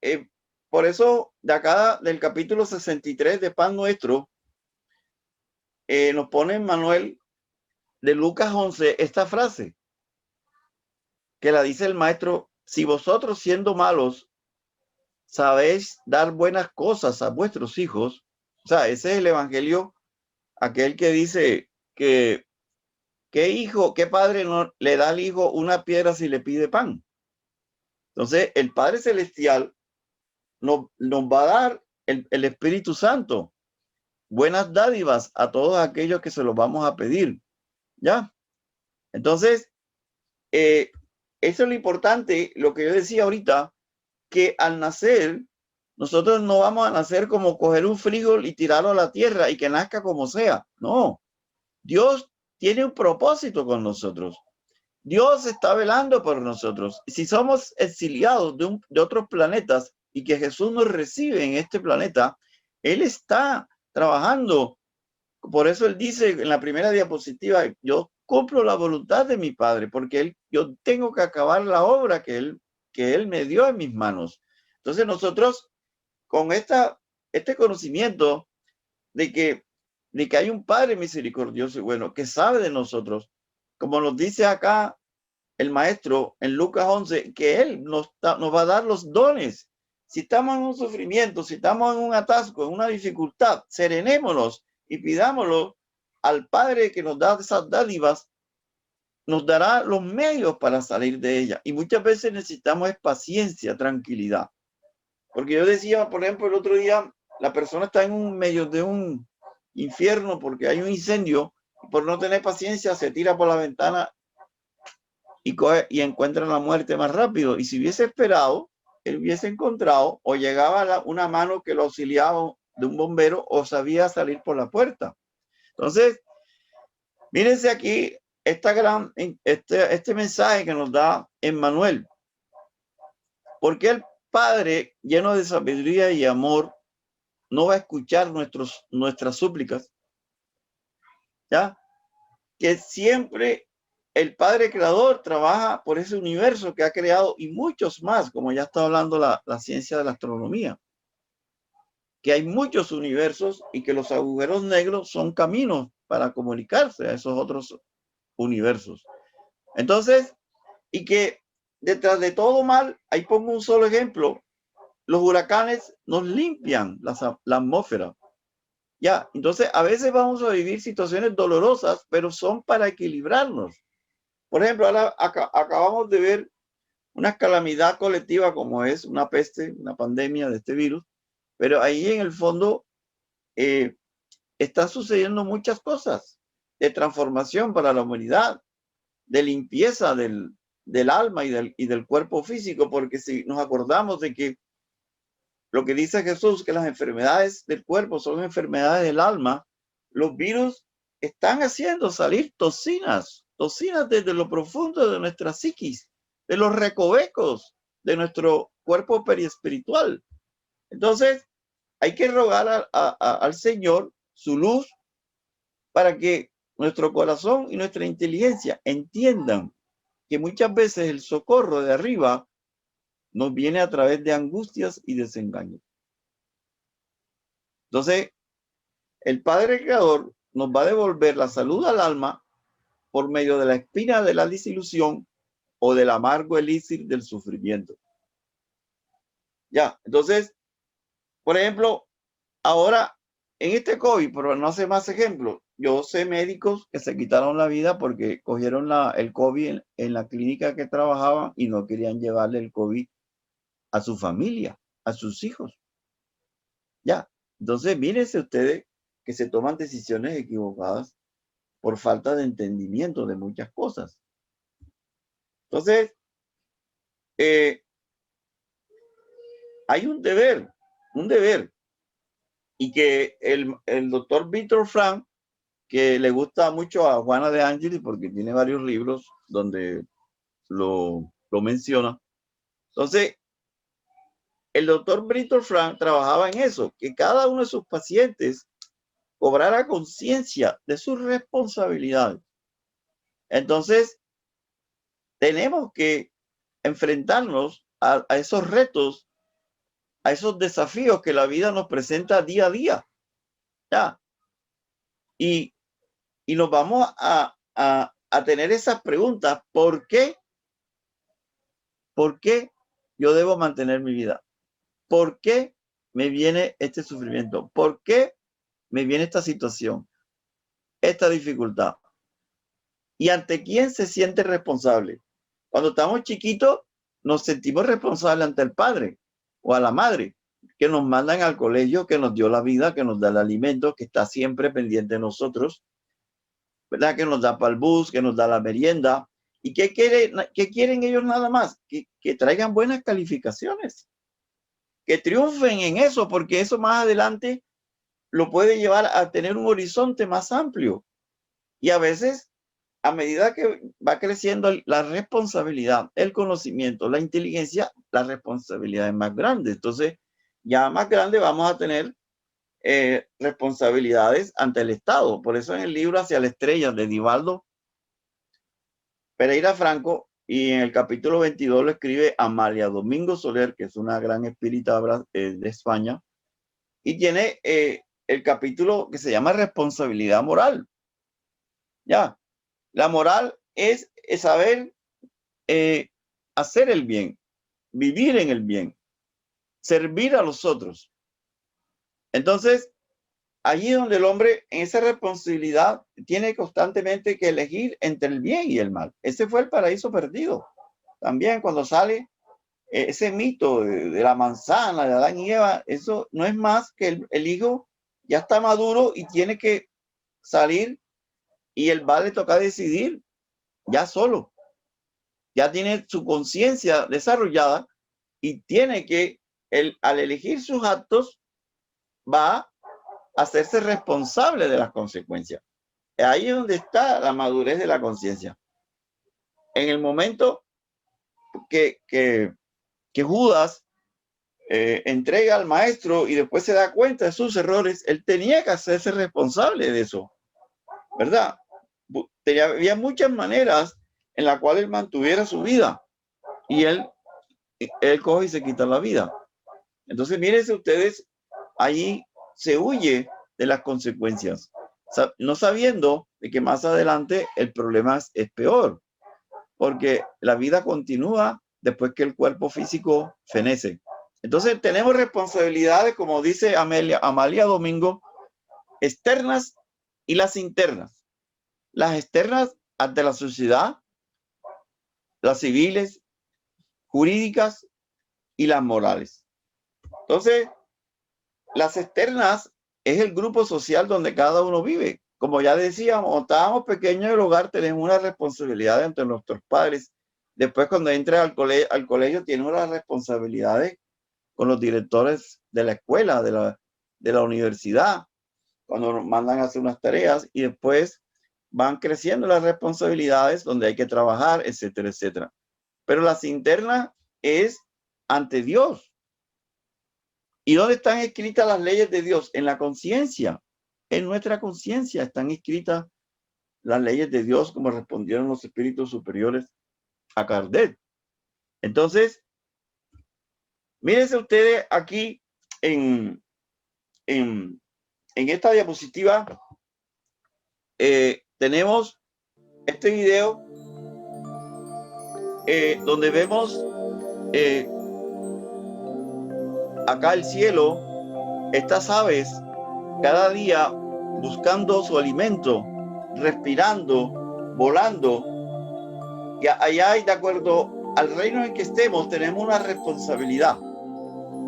por eso, de acá del capítulo 63 de Pan Nuestro, nos pone Manuel de Lucas 11 esta frase, que la dice el maestro: si vosotros siendo malos sabéis dar buenas cosas a vuestros hijos. O sea, ese es el evangelio, aquel que dice que ¿qué hijo, qué padre no le da al hijo una piedra si le pide pan? Entonces, el Padre Celestial nos va a dar el Espíritu Santo, buenas dádivas a todos aquellos que se los vamos a pedir. ¿Ya? Entonces, eso es lo importante, lo que yo decía ahorita, que al nacer, nosotros no vamos a nacer como coger un frijol y tirarlo a la tierra y que nazca como sea. No, Dios tiene un propósito con nosotros. Dios está velando por nosotros. Si somos exiliados de otros planetas y que Jesús nos recibe en este planeta, Él está trabajando. Por eso Él dice en la primera diapositiva: yo cumplo la voluntad de mi Padre, porque yo tengo que acabar la obra que Él me dio en mis manos. Entonces nosotros, con este conocimiento de que hay un Padre misericordioso y bueno, que sabe de nosotros, como nos dice acá el maestro en Lucas 11, que Él nos va a dar los dones. Si estamos en un sufrimiento, si estamos en un atasco, en una dificultad, serenémonos y pidámoslo al Padre que nos da esas dádivas, nos dará los medios para salir de ella. Y muchas veces necesitamos paciencia, tranquilidad. Porque yo decía, por ejemplo, el otro día, la persona está en medio de un infierno porque hay un incendio, y por no tener paciencia se tira por la ventana y encuentra la muerte más rápido. Y si hubiese esperado, él hubiese encontrado o llegaba una mano que lo auxiliaba de un bombero o sabía salir por la puerta. Entonces, mírense aquí este mensaje que nos da Emmanuel. Porque el Padre, lleno de sabiduría y amor, no va a escuchar nuestras súplicas. ¿Ya? Que siempre el Padre Creador trabaja por ese universo que ha creado y muchos más, como ya está hablando la ciencia de la astronomía. Que hay muchos universos y que los agujeros negros son caminos para comunicarse a esos otros universos. Entonces, y que detrás de todo mal, ahí pongo un solo ejemplo, los huracanes nos limpian la atmósfera. Ya, entonces a veces vamos a vivir situaciones dolorosas, pero son para equilibrarnos. Por ejemplo, ahora acabamos de ver una calamidad colectiva como es una peste, una pandemia de este virus, pero ahí en el fondo están sucediendo muchas cosas de transformación para la humanidad, de limpieza del alma y del cuerpo físico, porque si nos acordamos de que lo que dice Jesús, que las enfermedades del cuerpo son enfermedades del alma, los virus están haciendo salir toxinas desde lo profundo de nuestra psiquis, de los recovecos de nuestro cuerpo periespiritual. Entonces, hay que rogar al Señor su luz para que nuestro corazón y nuestra inteligencia entiendan que muchas veces el socorro de arriba nos viene a través de angustias y desengaños. Entonces, el Padre Creador nos va a devolver la salud al alma por medio de la espina de la desilusión o del amargo elixir del sufrimiento. Ya, entonces, por ejemplo, ahora en este COVID, pero no sé más ejemplos, yo sé médicos que se quitaron la vida porque cogieron el COVID en la clínica que trabajaban y no querían llevarle el COVID a su familia, a sus hijos. Ya, entonces mírense ustedes que se toman decisiones equivocadas por falta de entendimiento de muchas cosas. Entonces, hay un deber, y que el doctor Víctor Frank, que le gusta mucho a Juana de Ángeles porque tiene varios libros donde lo menciona. Entonces, el doctor Víctor Frank trabajaba en eso, que cada uno de sus pacientes cobrara conciencia de sus responsabilidades. Entonces, tenemos que enfrentarnos a esos retos, a esos desafíos que la vida nos presenta día a día. ¿Ya? Y nos vamos a tener esas preguntas. ¿Por qué? ¿Por qué yo debo mantener mi vida? ¿Por qué me viene este sufrimiento? ¿Por qué me viene esta situación, esta dificultad? ¿Y ante quién se siente responsable? Cuando estamos chiquitos, nos sentimos responsables ante el padre o a la madre, que nos mandan al colegio, que nos dio la vida, que nos da el alimento, que está siempre pendiente de nosotros, ¿verdad? Que nos da para el bus, que nos da la merienda. ¿Y qué quieren ellos nada más? Que traigan buenas calificaciones, que triunfen en eso, porque eso más adelante lo puede llevar a tener un horizonte más amplio. Y a veces, a medida que va creciendo la responsabilidad, el conocimiento, la inteligencia, la responsabilidad es más grande. Entonces, ya más grande vamos a tener responsabilidades ante el Estado. Por eso en el libro Hacia la Estrella de Divaldo Pereira Franco, y en el capítulo 22 lo escribe Amalia Domingo Soler, que es una gran espírita de España, y tiene el capítulo que se llama Responsabilidad Moral. Ya, la moral es saber hacer el bien, vivir en el bien, servir a los otros. Entonces, allí donde el hombre en esa responsabilidad tiene constantemente que elegir entre el bien y el mal. Ese fue el paraíso perdido. También cuando sale ese mito de la manzana de Adán y Eva, eso no es más que el hijo ya está maduro y tiene que salir y el va le toca decidir ya solo. Ya tiene su conciencia desarrollada y tiene que, al elegir sus actos, va a hacerse responsable de las consecuencias. Ahí es donde está la madurez de la conciencia. En el momento que Judas entrega al maestro y después se da cuenta de sus errores, él tenía que hacerse responsable de eso, ¿verdad? Había muchas maneras en las cuales él mantuviera su vida y él coge y se quita la vida. Entonces, mírense ustedes, ahí se huye de las consecuencias, no sabiendo de que más adelante el problema es peor, porque la vida continúa después que el cuerpo físico fenece. Entonces tenemos responsabilidades, como dice Amalia Domingo, externas y las internas. Las externas ante la sociedad, las civiles, jurídicas y las morales. Entonces, las externas es el grupo social donde cada uno vive. Como ya decíamos, cuando estábamos pequeños en el hogar, tenemos una responsabilidad entre nuestros padres. Después, cuando entres al colegio, tienes unas responsabilidades con los directores de la escuela, de la universidad, cuando nos mandan a hacer unas tareas, y después van creciendo las responsabilidades donde hay que trabajar, etcétera, etcétera. Pero las internas es ante Dios. ¿Y dónde están escritas las leyes de Dios? En la conciencia. En nuestra conciencia están escritas las leyes de Dios, como respondieron los espíritus superiores a Kardec. Entonces, mírense ustedes aquí en esta diapositiva, tenemos este video donde vemos acá el cielo, estas aves cada día buscando su alimento, respirando, volando, y allá, de acuerdo al reino en que estemos, tenemos una responsabilidad.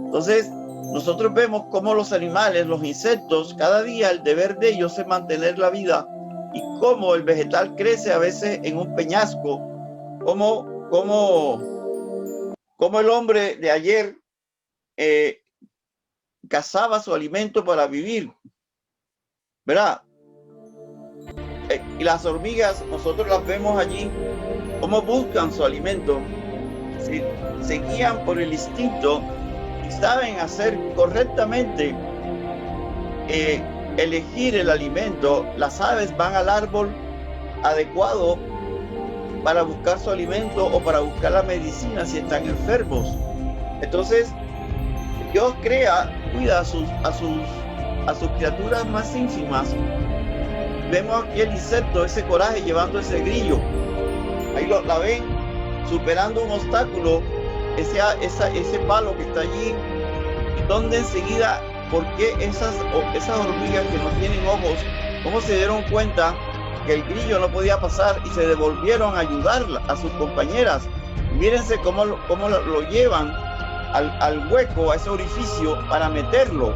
Entonces, nosotros vemos cómo los animales, los insectos, cada día el deber de ellos es mantener la vida, y cómo el vegetal crece a veces en un peñasco, como el hombre de ayer cazaba su alimento para vivir, ¿verdad? Y las hormigas, nosotros las vemos allí, cómo buscan su alimento, se guían por el instinto y saben hacer correctamente, elegir el alimento. Las aves van al árbol adecuado para buscar su alimento o para buscar la medicina si están enfermos. Entonces, Dios cuida a sus criaturas más ínfimas. Vemos aquí el insecto, ese coraje llevando ese grillo. Ahí la ven superando un obstáculo, ese palo que está allí, donde enseguida, ¿por qué esas hormigas que no tienen ojos, cómo se dieron cuenta que el grillo no podía pasar y se devolvieron a ayudar a sus compañeras? Mírense cómo lo llevan al hueco, a ese orificio para meterlo,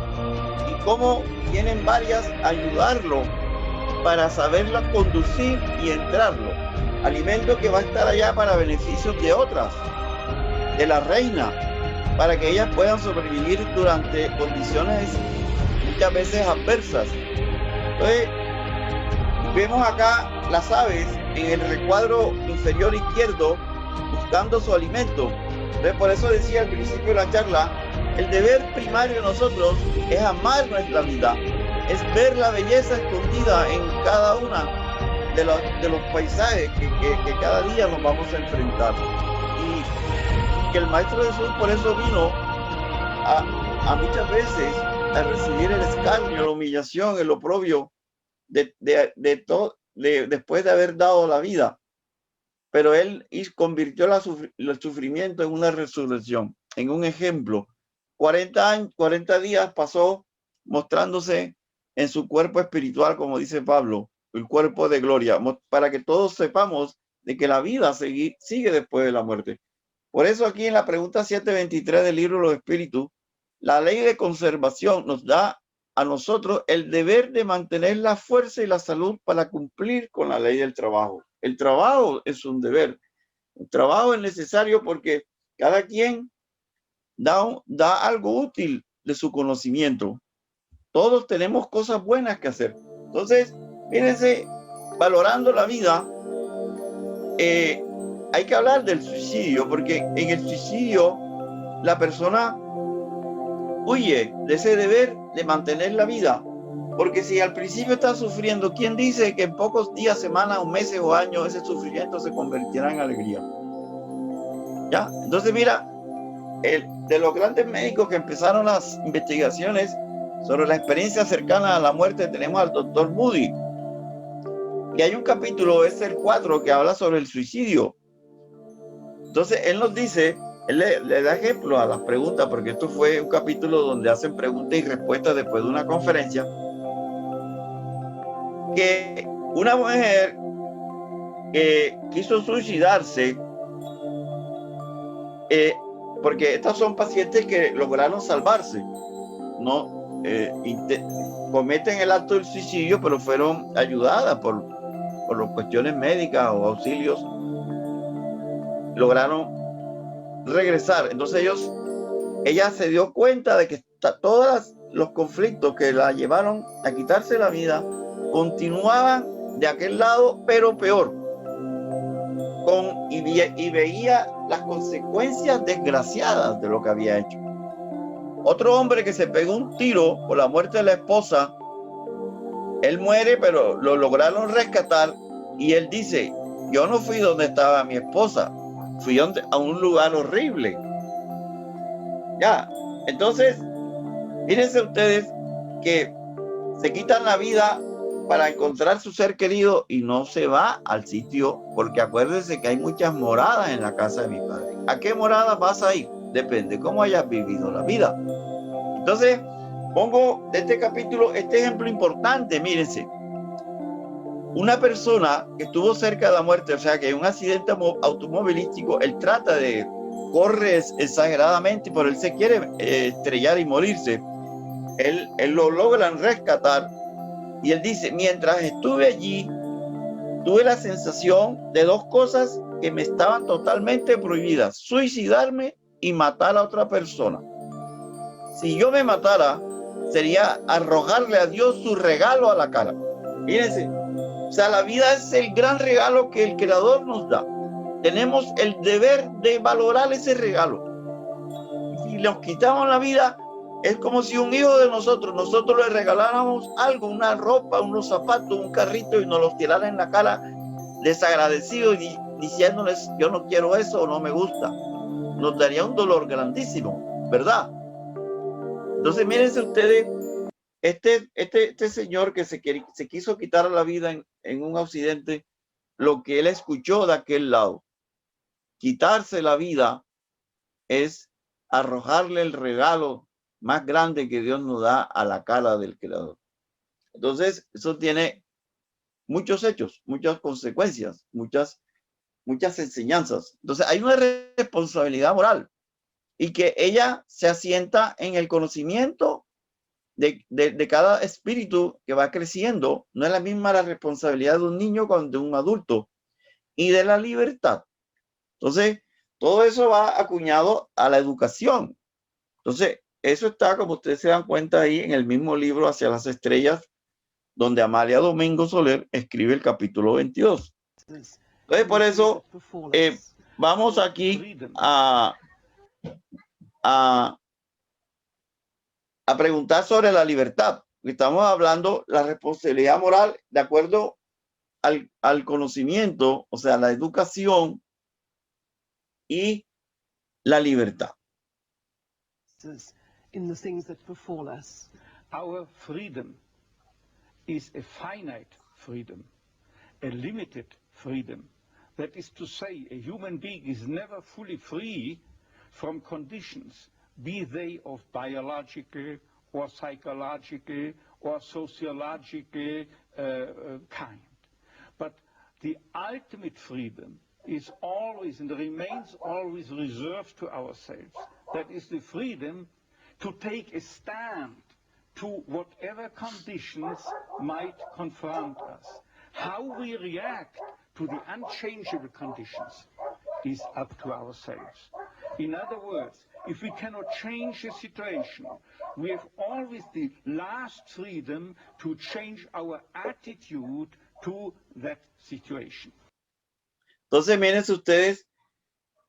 y cómo tienen varias a ayudarlo para saberla conducir y entrarlo. Alimento que va a estar allá para beneficios de otras, de la reina, para que ellas puedan sobrevivir durante condiciones muchas veces adversas. Entonces, vemos acá las aves en el recuadro inferior izquierdo buscando su alimento. Entonces, por eso decía al principio de la charla, el deber primario de nosotros es amar nuestra vida, es ver la belleza escondida en cada una de los paisajes que cada día nos vamos a enfrentar. Y que el Maestro Jesús por eso vino a muchas veces a recibir el escarnio, la humillación, el oprobio después de haber dado la vida. Pero él convirtió el sufrimiento en una resurrección, en un ejemplo. 40 días pasó mostrándose en su cuerpo espiritual, como dice Pablo, el cuerpo de gloria, para que todos sepamos de que la vida sigue después de la muerte. Por eso aquí en la pregunta 723 del libro de los Espíritus, la ley de conservación nos da a nosotros el deber de mantener la fuerza y la salud para cumplir con la ley del trabajo. El trabajo es un deber. El trabajo es necesario porque cada quien da algo útil de su conocimiento. Todos tenemos cosas buenas que hacer. Entonces, fíjense, valorando la vida, hay que hablar del suicidio, porque en el suicidio la persona huye de ese deber de mantener la vida. Porque si al principio está sufriendo, ¿quién dice que en pocos días, semanas, meses o años ese sufrimiento se convertirá en alegría? ¿Ya? Entonces, mira, de los grandes médicos que empezaron las investigaciones sobre la experiencia cercana a la muerte, tenemos al doctor Moody. Y hay un capítulo, es el 4, que habla sobre el suicidio. Entonces, él nos dice, él le da ejemplo a las preguntas, porque esto fue un capítulo donde hacen preguntas y respuestas después de una conferencia, que una mujer que quiso suicidarse, porque estas son pacientes que lograron salvarse, ¿no? Cometen el acto del suicidio, pero fueron ayudadas por las cuestiones médicas o auxilios, lograron regresar. Entonces ella se dio cuenta de que todos los conflictos que la llevaron a quitarse la vida continuaban de aquel lado, pero peor, y veía las consecuencias desgraciadas de lo que había hecho. Otro hombre que se pegó un tiro por la muerte de la esposa, él muere, pero lo lograron rescatar y él dice, yo no fui donde estaba mi esposa, fui a un lugar horrible. Ya, entonces, fíjense ustedes que se quitan la vida para encontrar su ser querido y no se va al sitio, porque acuérdense que hay muchas moradas en la casa de mi padre. ¿A qué morada vas a ir? Depende cómo hayas vivido la vida. Entonces, pongo de este capítulo este ejemplo importante, mírense. Una persona que estuvo cerca de la muerte, o sea, que hay un accidente automovilístico, él trata de, corre exageradamente, pero él se quiere estrellar y morirse. Él lo logran rescatar y él dice, mientras estuve allí, tuve la sensación de dos cosas que me estaban totalmente prohibidas, suicidarme y matar a otra persona. Si yo me matara, sería arrojarle a Dios su regalo a la cara. Fíjense, o sea, la vida es el gran regalo que el Creador nos da. Tenemos el deber de valorar ese regalo. Si nos quitamos la vida, es como si un hijo de nosotros le regaláramos algo, una ropa, unos zapatos, un carrito y nos los tirara en la cara desagradecido y diciéndoles yo no quiero eso o no me gusta. Nos daría un dolor grandísimo, ¿verdad? Entonces mírense ustedes, este señor que se quiso quitar la vida en un accidente, lo que él escuchó de aquel lado, quitarse la vida es arrojarle el regalo más grande que Dios nos da a la cara del Creador. Entonces, eso tiene muchos hechos, muchas consecuencias, muchas enseñanzas. Entonces, hay una responsabilidad moral y que ella se asienta en el conocimiento de cada espíritu que va creciendo. No es la misma la responsabilidad de un niño con de un adulto y de la libertad. Entonces, todo eso va acuñado a la educación. Entonces, eso está, como ustedes se dan cuenta ahí, en el mismo libro Hacia las Estrellas, donde Amalia Domingo Soler escribe el capítulo 22. Entonces, por eso, vamos aquí a preguntar sobre la libertad. Estamos hablando la responsabilidad moral de acuerdo al conocimiento, o sea, la educación y la libertad. In the things that befall us. Our freedom is a finite freedom, a limited freedom. That is to say, a human being is never fully free from conditions, be they of biological or psychological or sociological kind. But the ultimate freedom is always and remains always reserved to ourselves. That is the freedom to take a stand to whatever conditions might confront us. How we react to the unchangeable conditions is up to ourselves. In other words, if we cannot change the situation, we have always the last freedom to change our attitude to that situation. Entonces, miren ustedes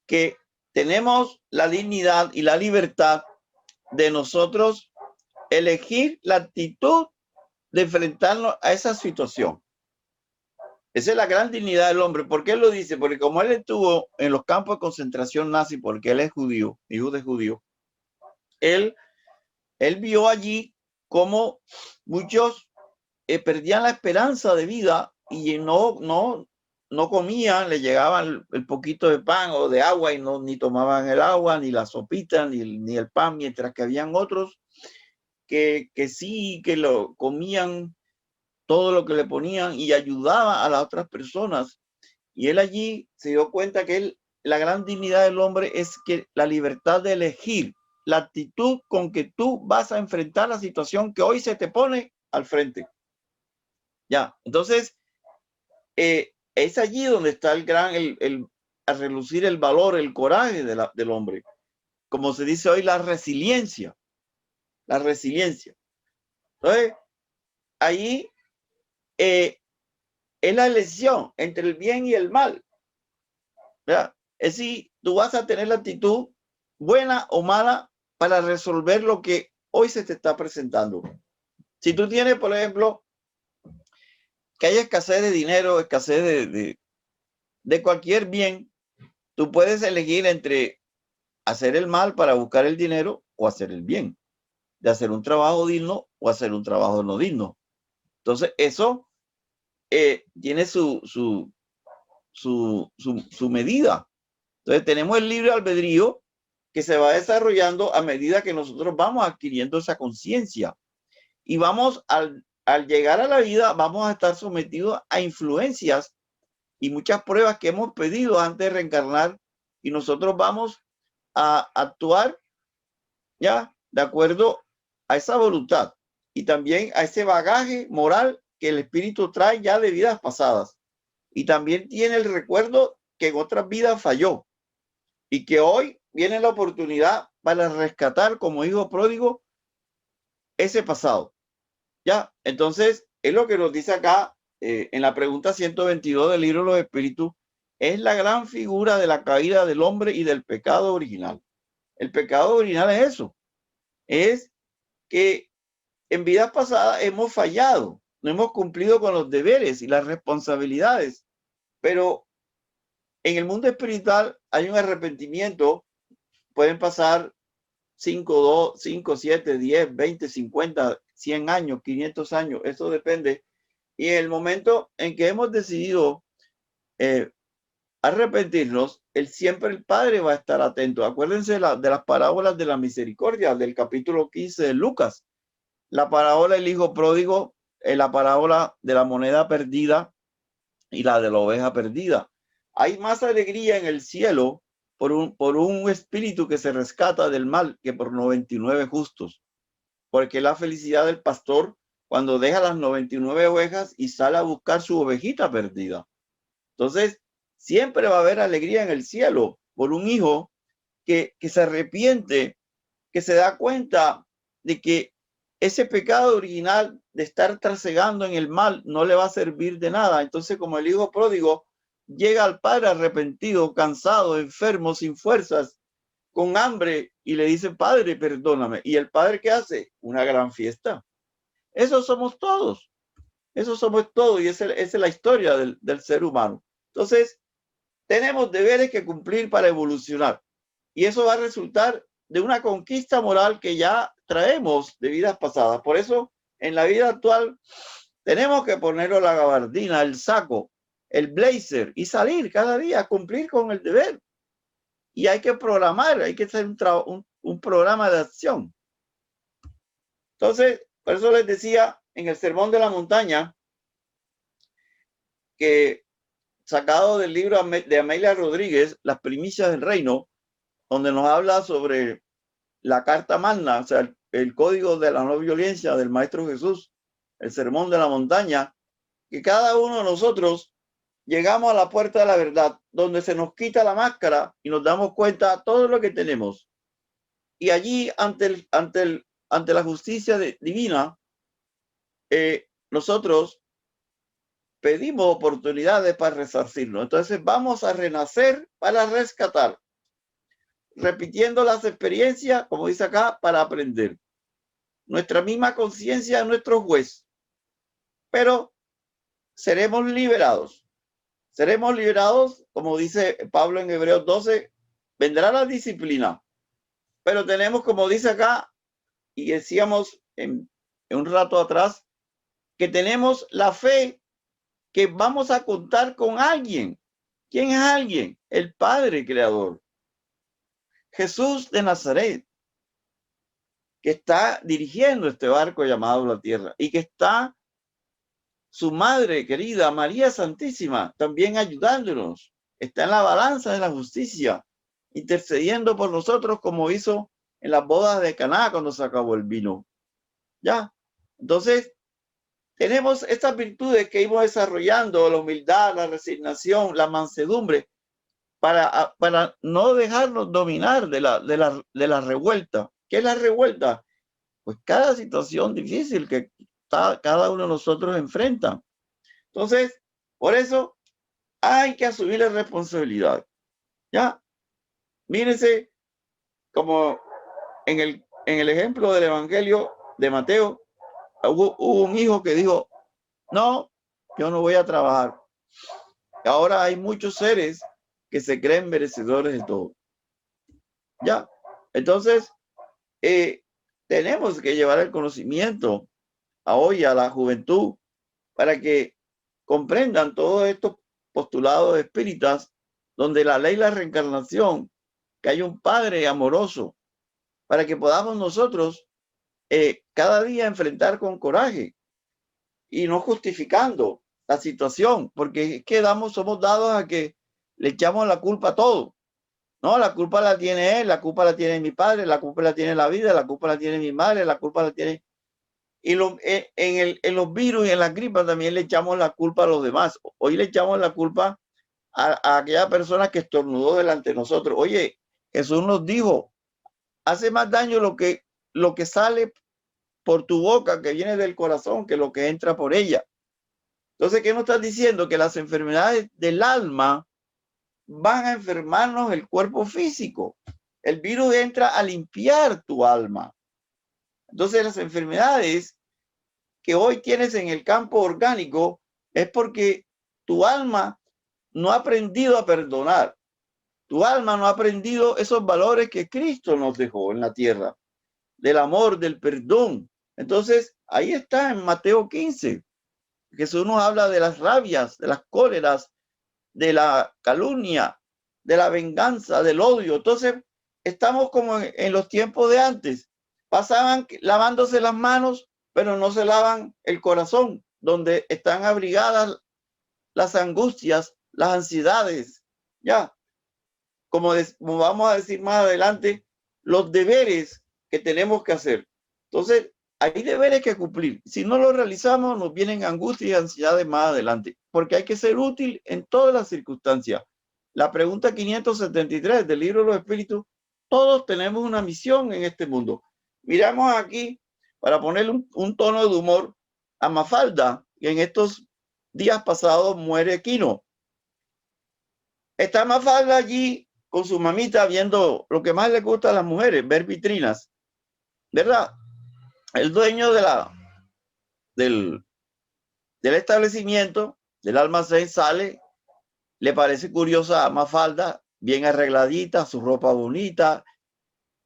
que tenemos la dignidad y la libertad de nosotros elegir la actitud de enfrentarnos a esa situación. Esa es la gran dignidad del hombre. ¿Por qué lo dice? Porque como él estuvo en los campos de concentración nazi, porque él es judío, hijo de judío, él vio allí cómo muchos perdían la esperanza de vida y no comían, le llegaban el poquito de pan o de agua y ni tomaban el agua, ni la sopita, ni el pan, mientras que habían otros que sí, que lo comían todo lo que le ponían y ayudaba a las otras personas. Y él allí se dio cuenta que la gran dignidad del hombre es que la libertad de elegir la actitud con que tú vas a enfrentar la situación que hoy se te pone al frente. Ya, entonces, es allí donde está a relucir el valor, el coraje del hombre. Como se dice hoy, la resiliencia. La resiliencia. Entonces, ahí es la elección entre el bien y el mal. ¿Verdad? Es decir, tú vas a tener la actitud buena o mala para resolver lo que hoy se te está presentando. Si tú tienes, por ejemplo, que hay escasez de dinero, escasez de cualquier bien, tú puedes elegir entre hacer el mal para buscar el dinero o hacer el bien, de hacer un trabajo digno o hacer un trabajo no digno. Entonces, eso tiene su medida. Entonces, tenemos el libre albedrío que se va desarrollando a medida que nosotros vamos adquiriendo esa conciencia. Y vamos, al llegar a la vida, vamos a estar sometidos a influencias y muchas pruebas que hemos pedido antes de reencarnar, y nosotros vamos a actuar ya de acuerdo a esa voluntad y también a ese bagaje moral que el espíritu trae ya de vidas pasadas. Y también tiene el recuerdo que en otras vidas falló y que hoy viene la oportunidad para rescatar como hijo pródigo ese pasado. Ya, entonces es lo que nos dice acá en la pregunta 122 del libro de los espíritus. Es la gran figura de la caída del hombre y del pecado original. El pecado original es eso, es que en vidas pasadas hemos fallado, no hemos cumplido con los deberes y las responsabilidades, pero en el mundo espiritual hay un arrepentimiento. Pueden pasar 5, 7, 10, 20, 50, 100 años, 500 años, eso depende. Y en el momento en que hemos decidido arrepentirnos, siempre el Padre va a estar atento. Acuérdense de las parábolas de la misericordia del capítulo 15 de Lucas. La parábola del hijo pródigo, la parábola de la moneda perdida y la de la oveja perdida. Hay más alegría en el cielo por un espíritu que se rescata del mal que por 99 justos. Porque la felicidad del pastor cuando deja las 99 ovejas y sale a buscar su ovejita perdida. Entonces, siempre va a haber alegría en el cielo por un hijo que se arrepiente, que se da cuenta de que ese pecado original de estar trasegando en el mal no le va a servir de nada. Entonces, como el hijo pródigo llega al padre arrepentido, cansado, enfermo, sin fuerzas, con hambre, y le dice: Padre, perdóname. ¿Y el padre qué hace? Una gran fiesta. Eso somos todos. Eso somos todos, y esa es la historia del ser humano. Entonces, tenemos deberes que cumplir para evolucionar. Y eso va a resultar de una conquista moral que ya traemos de vidas pasadas. Por eso, en la vida actual, tenemos que ponernos la gabardina, el saco, el blazer y salir cada día a cumplir con el deber. Y hay que programar, hay que hacer un programa de acción. Entonces, por eso les decía en el Sermón de la Montaña, que sacado del libro de Amelia Rodríguez, Las Primicias del Reino, donde nos habla sobre la Carta Magna, o sea, el código de la no violencia del Maestro Jesús, el Sermón de la Montaña, que cada uno de nosotros llegamos a la puerta de la verdad, donde se nos quita la máscara y nos damos cuenta de todo lo que tenemos. Y allí, ante la justicia divina, nosotros pedimos oportunidades para resarcirnos. Entonces vamos a renacer para rescatar, repitiendo las experiencias, como dice acá, para aprender. Nuestra misma conciencia es nuestro juez, pero seremos liberados. Seremos liberados, como dice Pablo en Hebreos 12, vendrá la disciplina, pero tenemos, como dice acá, y decíamos en un rato atrás, que tenemos la fe que vamos a contar con alguien. ¿Quién es alguien? El Padre Creador. Jesús de Nazaret, que está dirigiendo este barco llamado la tierra, y que está su madre querida, María Santísima, también ayudándonos. Está en la balanza de la justicia, intercediendo por nosotros como hizo en las bodas de Caná cuando se acabó el vino. Ya, entonces tenemos estas virtudes que íbamos desarrollando: la humildad, la resignación, la mansedumbre, para no dejarnos dominar de la revuelta. ¿Qué es la revuelta? Pues cada situación difícil que cada uno de nosotros enfrenta. Entonces, por eso hay que asumir la responsabilidad. Ya, mírense, como en el ejemplo del Evangelio de Mateo, hubo un hijo que dijo, no, yo no voy a trabajar. Ahora hay muchos seres que se creen merecedores de todo. Ya, entonces tenemos que llevar el conocimiento a hoy a la juventud para que comprendan todos estos postulados espíritas donde la ley de la reencarnación, que hay un Padre amoroso, para que podamos nosotros cada día enfrentar con coraje y no justificando la situación, porque es que somos dados a que le echamos la culpa a todo. No, la culpa la tiene él, la culpa la tiene mi padre, la culpa la tiene la vida, la culpa la tiene mi madre, la culpa la tiene... Y en los virus y en la gripa también le echamos la culpa a los demás. Hoy le echamos la culpa a aquella persona que estornudó delante de nosotros. Oye, Jesús nos dijo, hace más daño lo que sale por tu boca, que viene del corazón, que lo que entra por ella. Entonces, ¿qué nos estás diciendo? Que las enfermedades del alma van a enfermarnos el cuerpo físico. El virus entra a limpiar tu alma. Entonces, las enfermedades que hoy tienes en el campo orgánico es porque tu alma no ha aprendido a perdonar. Tu alma no ha aprendido esos valores que Cristo nos dejó en la tierra, del amor, del perdón. Entonces, ahí está en Mateo 15. Jesús nos habla de las rabias, de las cóleras, de la calumnia, de la venganza, del odio. Entonces, estamos como en los tiempos de antes. Pasaban lavándose las manos, pero no se lavan el corazón, donde están abrigadas las angustias, las ansiedades. Ya, como vamos a decir más adelante, los deberes que tenemos que hacer. Entonces, hay deberes que cumplir. Si no los realizamos, nos vienen angustias y ansiedades más adelante, porque hay que ser útil en todas las circunstancias. La pregunta 573 del libro de los Espíritus, todos tenemos una misión en este mundo. Miramos aquí, para ponerle un tono de humor, a Mafalda, que en estos días pasados muere Quino. Está Mafalda allí con su mamita viendo lo que más le gusta a las mujeres, ver vitrinas, ¿verdad? El dueño del establecimiento, del almacén, sale, le parece curiosa a Mafalda, bien arregladita, su ropa bonita,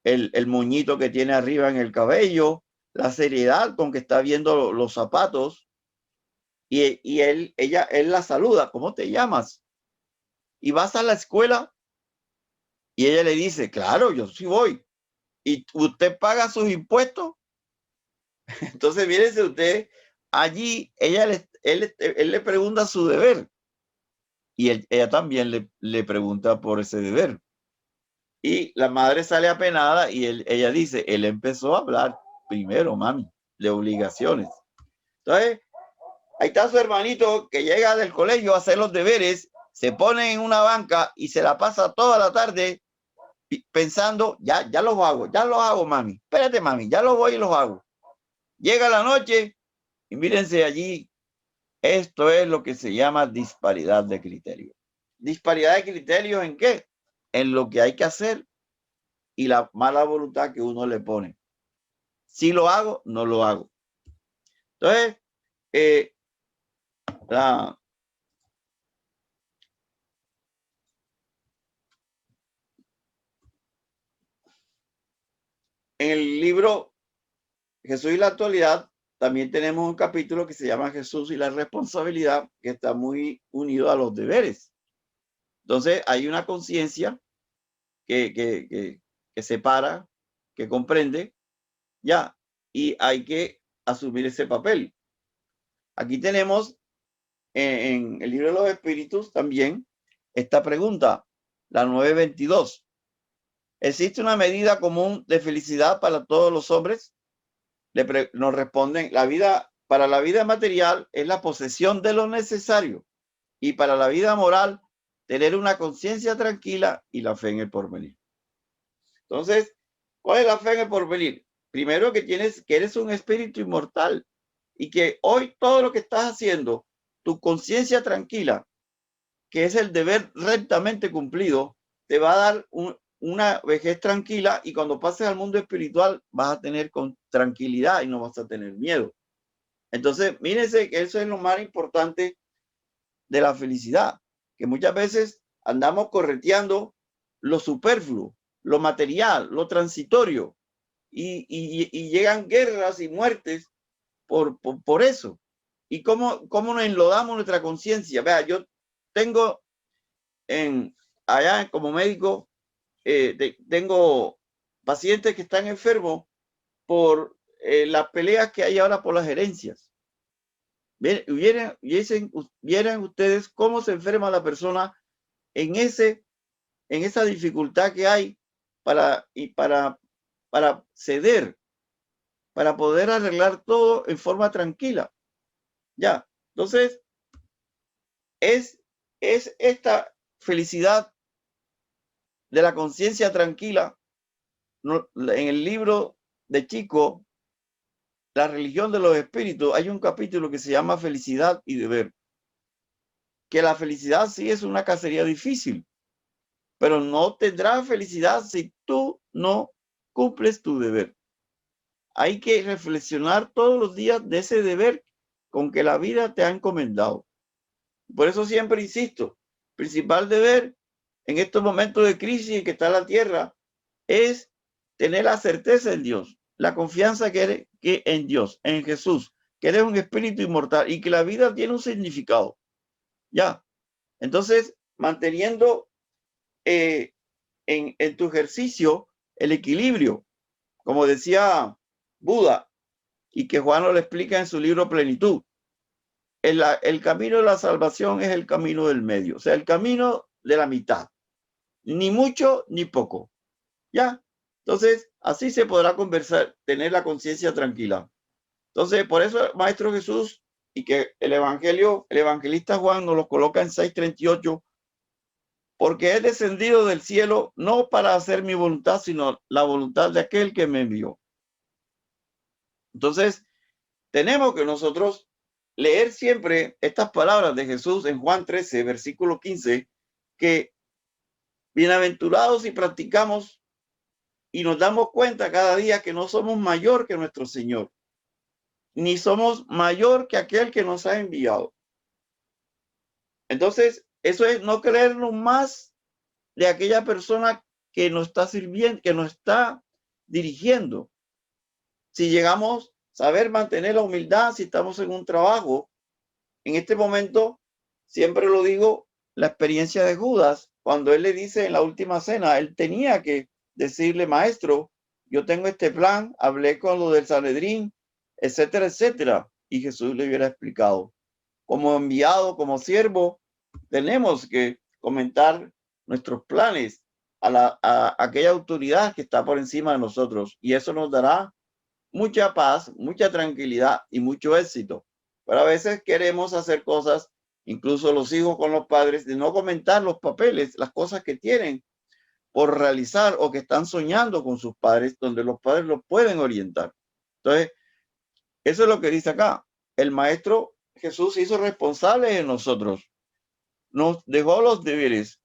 el moñito que tiene arriba en el cabello, la seriedad con que está viendo los zapatos, y él la saluda, ¿cómo te llamas? ¿Y vas a la escuela? Y ella le dice, claro, yo sí voy. ¿Y usted paga sus impuestos? Entonces, fíjese usted, allí él le pregunta su deber y ella también le pregunta por ese deber. Y la madre sale apenada y ella dice, él empezó a hablar primero, mami, de obligaciones. Entonces, ahí está su hermanito que llega del colegio a hacer los deberes, se pone en una banca y se la pasa toda la tarde pensando, ya los hago, mami. Espérate, mami, ya los voy y los hago. Llega la noche y mírense allí, esto es lo que se llama disparidad de criterios. ¿Disparidad de criterios en qué? En lo que hay que hacer y la mala voluntad que uno le pone. Si lo hago, no lo hago. Entonces, en el libro Jesús y la actualidad, también tenemos un capítulo que se llama Jesús y la responsabilidad, que está muy unido a los deberes. Entonces, hay una conciencia que separa, que comprende, ya, y hay que asumir ese papel. Aquí tenemos en el libro de los Espíritus también esta pregunta, la 922. ¿Existe una medida común de felicidad para todos los hombres? Nos responden, para la vida material es la posesión de lo necesario y para la vida moral tener una conciencia tranquila y la fe en el porvenir. Entonces, ¿cuál es la fe en el porvenir? Primero que eres un espíritu inmortal y que hoy todo lo que estás haciendo, tu conciencia tranquila, que es el deber rectamente cumplido, te va a dar una vejez tranquila, y cuando pases al mundo espiritual vas a tener tranquilidad y no vas a tener miedo. Entonces, mírense que eso es lo más importante de la felicidad, que muchas veces andamos correteando lo superfluo, lo material, lo transitorio, y llegan guerras y muertes por eso. ¿Y cómo nos enlodamos nuestra conciencia? Vea, yo tengo allá como médico, tengo pacientes que están enfermos por las peleas que hay ahora por las herencias. Vieran ustedes cómo se enferma la persona en esa dificultad que hay para ceder, para poder arreglar todo en forma tranquila. Ya, entonces es esta felicidad de la conciencia tranquila. En el libro de Chico, La religión de los espíritus, hay un capítulo que se llama Felicidad y Deber. Que la felicidad sí es una cacería difícil, pero no tendrás felicidad si tú no cumples tu deber. Hay que reflexionar todos los días de ese deber con que la vida te ha encomendado. Por eso siempre insisto, principal deber en estos momentos de crisis en que está la tierra es tener la certeza en Dios, la confianza que en Dios, en Jesús, que eres un espíritu inmortal y que la vida tiene un significado. Ya. Entonces, manteniendo en tu ejercicio el equilibrio, como decía Buda, y que Juan lo explica en su libro Plenitud. El camino de la salvación es el camino del medio, o sea, el camino de la mitad, ni mucho ni poco. ¿Ya? Entonces, así se podrá conversar, tener la conciencia tranquila. Entonces, por eso el Maestro Jesús, y que el evangelista Juan nos lo coloca en 6:38, porque he descendido del cielo no para hacer mi voluntad, sino la voluntad de aquel que me envió. Entonces, tenemos que nosotros leer siempre estas palabras de Jesús en Juan 13, versículo 15, que bienaventurados si practicamos y nos damos cuenta cada día que no somos mayor que nuestro Señor, ni somos mayor que aquel que nos ha enviado. Entonces, eso es no creernos más de aquella persona que nos está sirviendo, que nos está dirigiendo. Si llegamos a saber mantener la humildad, si estamos en un trabajo, en este momento, siempre lo digo, la experiencia de Judas, cuando él le dice en la última cena, él tenía que decirle, maestro, yo tengo este plan, hablé con lo del Sanedrín, etcétera, etcétera. Y Jesús le hubiera explicado. Como enviado, como siervo, tenemos que comentar nuestros planes a aquella autoridad que está por encima de nosotros. Y eso nos dará mucha paz, mucha tranquilidad y mucho éxito. Pero a veces queremos hacer cosas, incluso los hijos con los padres, de no comentar los papeles, las cosas que tienen por realizar o que están soñando con sus padres, donde los padres los pueden orientar. Entonces, eso es lo que dice acá. El Maestro Jesús se hizo responsable de nosotros. Nos dejó los deberes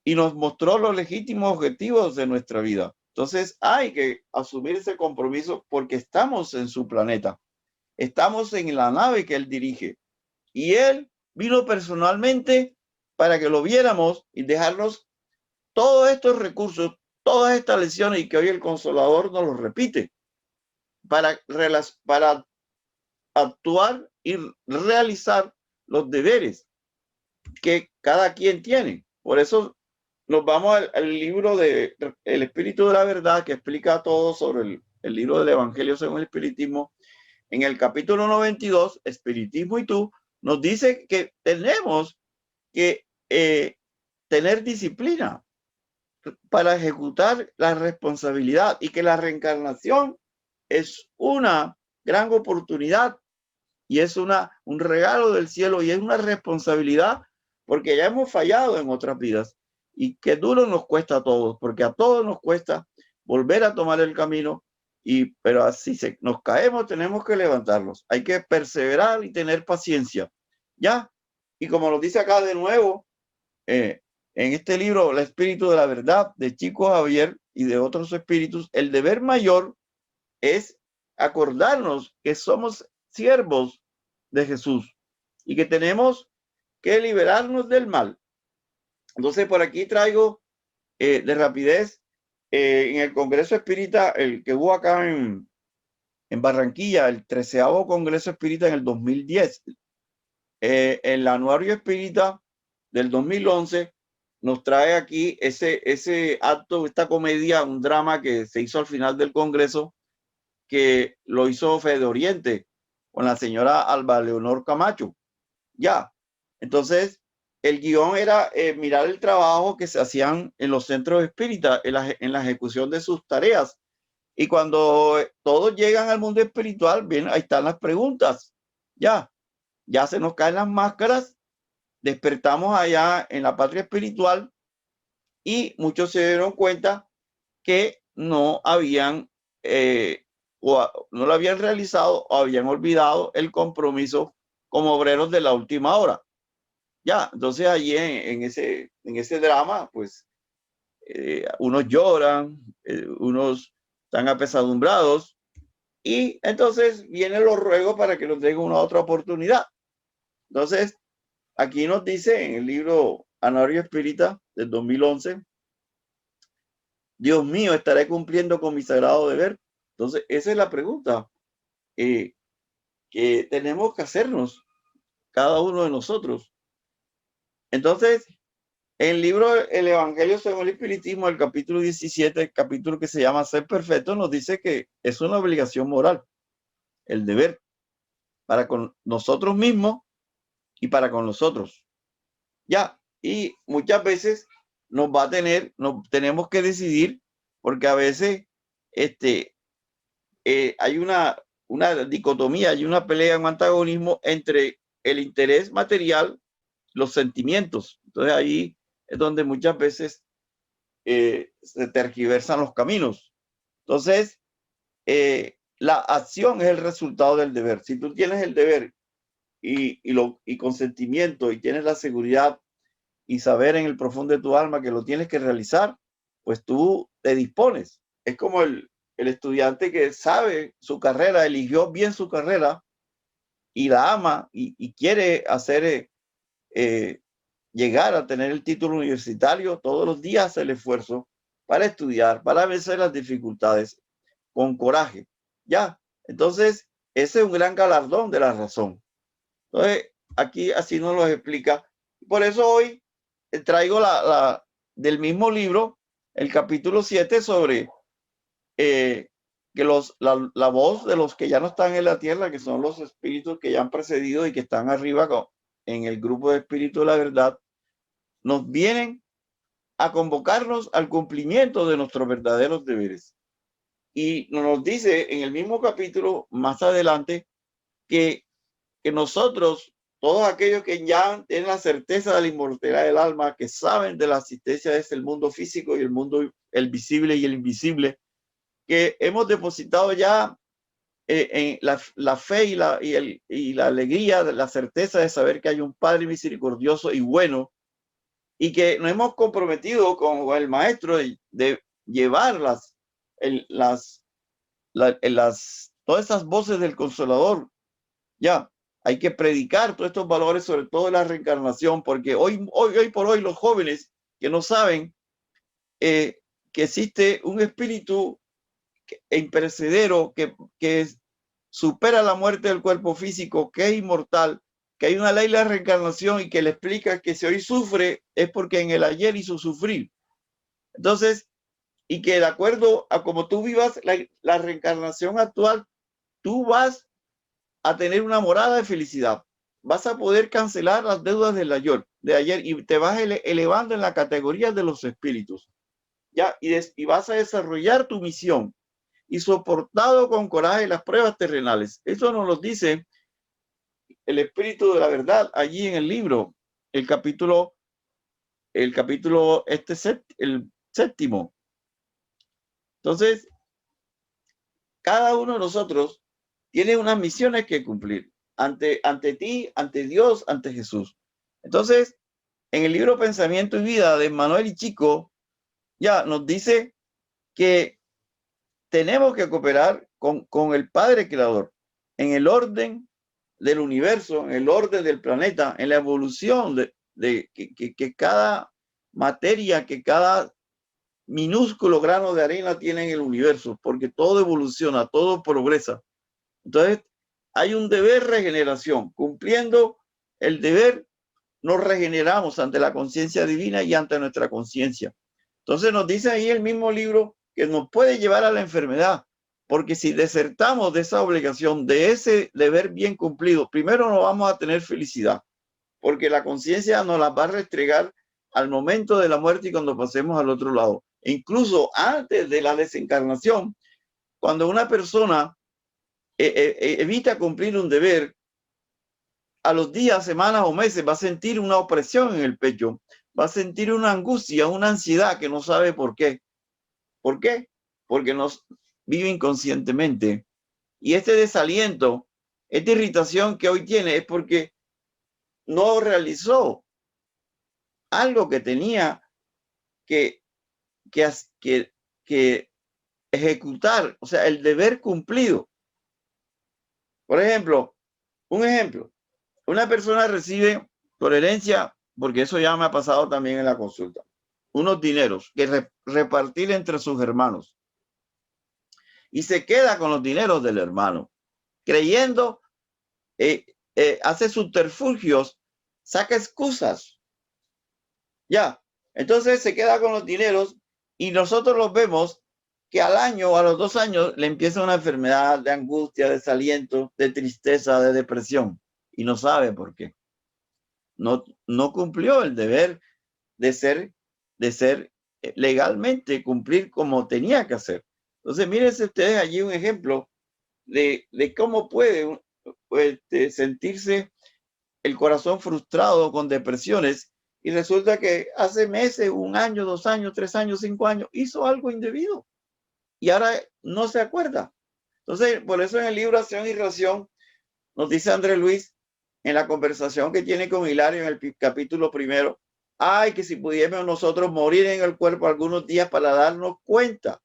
y nos mostró los legítimos objetivos de nuestra vida. Entonces hay que asumir ese compromiso porque estamos en su planeta. Estamos en la nave que él dirige. Y él vino personalmente para que lo viéramos y dejarnos todos estos recursos, todas estas lecciones, y que hoy el Consolador nos los repite, para actuar y realizar los deberes que cada quien tiene. Por eso nos vamos al libro de El Espíritu de la Verdad, que explica todo sobre el libro del Evangelio según el Espiritismo. En el capítulo 92, Espiritismo y tú, nos dice que tenemos que tener disciplina para ejecutar la responsabilidad y que la reencarnación es una gran oportunidad y es un regalo del cielo y es una responsabilidad porque ya hemos fallado en otras vidas y que duro nos cuesta a todos, porque a todos nos cuesta volver a tomar el camino, pero así nos caemos, tenemos que levantarnos. Hay que perseverar y tener paciencia, ¿ya? Y como nos dice acá de nuevo, en en este libro, El Espíritu de la Verdad, de Chico Javier y de otros espíritus, el deber mayor es acordarnos que somos siervos de Jesús y que tenemos que liberarnos del mal. Entonces, por aquí traigo de rapidez, en el Congreso Espírita, el que hubo acá en Barranquilla, el 13º Congreso Espírita en el 2010, el Anuario Espírita del 2011 nos trae aquí ese acto, esta comedia, un drama que se hizo al final del Congreso, que lo hizo Fede Oriente con la señora Alba Leonor Camacho. Ya, entonces el guión era mirar el trabajo que se hacían en los centros espíritas, en la ejecución de sus tareas. Y cuando todos llegan al mundo espiritual, bien, ahí están las preguntas. Ya se nos caen las máscaras, despertamos allá en la patria espiritual y muchos se dieron cuenta que no habían no lo habían realizado o habían olvidado el compromiso como obreros de la última hora. Ya, entonces allí en ese drama, pues unos lloran, unos están apesadumbrados y entonces vienen los ruegos para que nos den una otra oportunidad. Entonces, aquí nos dice en el libro Anuario Espírita del 2011, Dios mío, ¿estaré cumpliendo con mi sagrado deber? Entonces, esa es la pregunta que tenemos que hacernos cada uno de nosotros. Entonces, el libro El Evangelio según el Espiritismo, el capítulo 17, el capítulo que se llama Ser Perfecto, nos dice que es una obligación moral, el deber, para con nosotros mismos y para con los otros. Ya, y muchas veces nos tenemos que decidir, porque a veces hay una dicotomía, hay una pelea, un antagonismo entre el interés material, los sentimientos. Entonces ahí es donde muchas veces se tergiversan los caminos. Entonces, la acción es el resultado del deber. Si tú tienes el deber y consentimiento y tienes la seguridad y saber en el profundo de tu alma que lo tienes que realizar, pues tú te dispones. Es como el estudiante que sabe su carrera, eligió bien su carrera y la ama y quiere hacer llegar a tener el título universitario. Todos los días hace el esfuerzo para estudiar, para vencer las dificultades con coraje. Ya, entonces ese es un gran galardón de la razón. Entonces aquí así nos lo explica. Por eso hoy traigo del mismo libro el capítulo 7 sobre que la voz de los que ya no están en la tierra, que son los espíritus que ya han precedido y que están arriba en el grupo de espíritus de la verdad, nos vienen a convocarnos al cumplimiento de nuestros verdaderos deberes. Y nos dice en el mismo capítulo, más adelante, que nosotros, todos aquellos que ya tienen la certeza de la inmortalidad del alma, que saben de la existencia de el mundo físico y el mundo, el visible y el invisible, que hemos depositado ya en la fe y la alegría, la certeza de saber que hay un Padre misericordioso y bueno, y que nos hemos comprometido con el Maestro de llevar todas esas voces del Consolador. Ya, hay que predicar todos estos valores, sobre todo la reencarnación, porque hoy por hoy los jóvenes que no saben que existe un espíritu imperecedero que supera la muerte del cuerpo físico, que es inmortal, que hay una ley de la reencarnación y que le explica que si hoy sufre es porque en el ayer hizo sufrir. Entonces, y que de acuerdo a como tú vivas la reencarnación actual, tú vas a tener una morada de felicidad. Vas a poder cancelar las deudas del ayer y te vas elevando en la categoría de los espíritus. Ya, y vas a desarrollar tu misión y soportado con coraje las pruebas terrenales. Eso nos lo dice el Espíritu de la Verdad allí en el libro, el capítulo el séptimo. Entonces, cada uno de nosotros tiene unas misiones que cumplir ante ti, ante Dios, ante Jesús. Entonces, en el libro Pensamiento y Vida de Manuel y Chico, ya nos dice que tenemos que cooperar con el Padre Creador en el orden del universo, en el orden del planeta, en la evolución que cada materia, que cada minúsculo grano de arena tiene en el universo, porque todo evoluciona, todo progresa. Entonces, hay un deber regeneración. Cumpliendo el deber, nos regeneramos ante la conciencia divina y ante nuestra conciencia. Entonces nos dice ahí el mismo libro que nos puede llevar a la enfermedad, porque si desertamos de esa obligación, de ese deber bien cumplido, primero no vamos a tener felicidad, porque la conciencia nos la va a restregar al momento de la muerte y cuando pasemos al otro lado. E incluso antes de la desencarnación, cuando una persona evita cumplir un deber, a los días, semanas o meses va a sentir una opresión en el pecho, va a sentir una angustia, una ansiedad que no sabe por qué. ¿Por qué? Porque nos vive inconscientemente. Y este desaliento, esta irritación que hoy tiene es porque no realizó algo que tenía que ejecutar, o sea, el deber cumplido. Por ejemplo, una persona recibe por herencia, porque eso ya me ha pasado también en la consulta, unos dineros que repartir entre sus hermanos. Y se queda con los dineros del hermano, creyendo, hace subterfugios, saca excusas. Ya, entonces se queda con los dineros y nosotros los vemos que al año o a los 2 años le empieza una enfermedad de angustia, de desaliento, de tristeza, de depresión y no sabe por qué. No cumplió el deber de ser legalmente, cumplir como tenía que hacer. Entonces, mírense ustedes allí un ejemplo de cómo puede sentirse el corazón frustrado con depresiones y resulta que hace meses, 1 año, 2 años, 3 años, 5 años, hizo algo indebido y ahora no se acuerda. Entonces, por eso en el libro Acción y Reacción nos dice Andrés Luis, en la conversación que tiene con Hilario en el capítulo 1, ay, que si pudiéramos nosotros morir en el cuerpo algunos días para darnos cuenta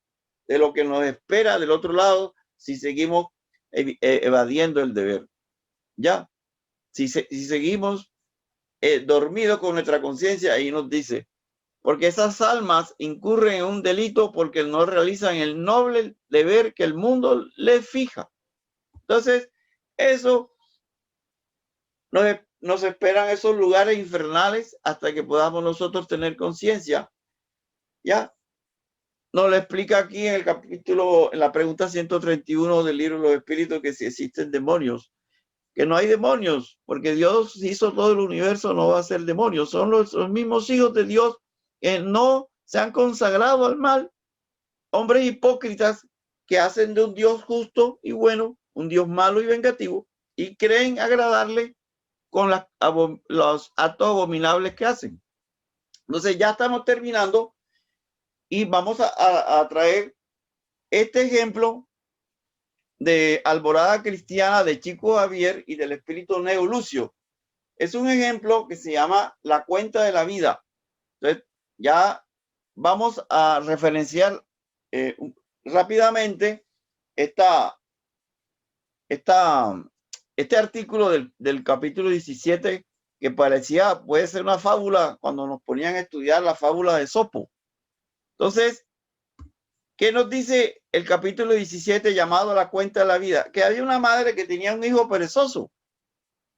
de lo que nos espera del otro lado si seguimos evadiendo el deber. Ya, si seguimos dormidos con nuestra conciencia, ahí nos dice, porque esas almas incurren en un delito porque no realizan el noble deber que el mundo les fija. Entonces, eso nos esperan esos lugares infernales hasta que podamos nosotros tener conciencia. Ya nos lo explica aquí en el capítulo, en la pregunta 131 del libro de los espíritus, que si existen demonios, que no hay demonios, porque Dios hizo todo el universo, no va a ser demonios, son los mismos hijos de Dios que no se han consagrado al mal, hombres hipócritas que hacen de un Dios justo y bueno, un Dios malo y vengativo, y creen agradarle con los actos abominables que hacen. Entonces ya estamos terminando y vamos a traer este ejemplo de Alborada Cristiana de Chico Javier y del espíritu Neo Lucio. Es un ejemplo que se llama La Cuenta de la Vida. Entonces ya vamos a referenciar rápidamente este artículo del capítulo 17 que parecía, puede ser una fábula cuando nos ponían a estudiar la fábula de Esopo. Entonces, ¿qué nos dice el capítulo 17 llamado La Cuenta de la Vida? Que había una madre que tenía un hijo perezoso.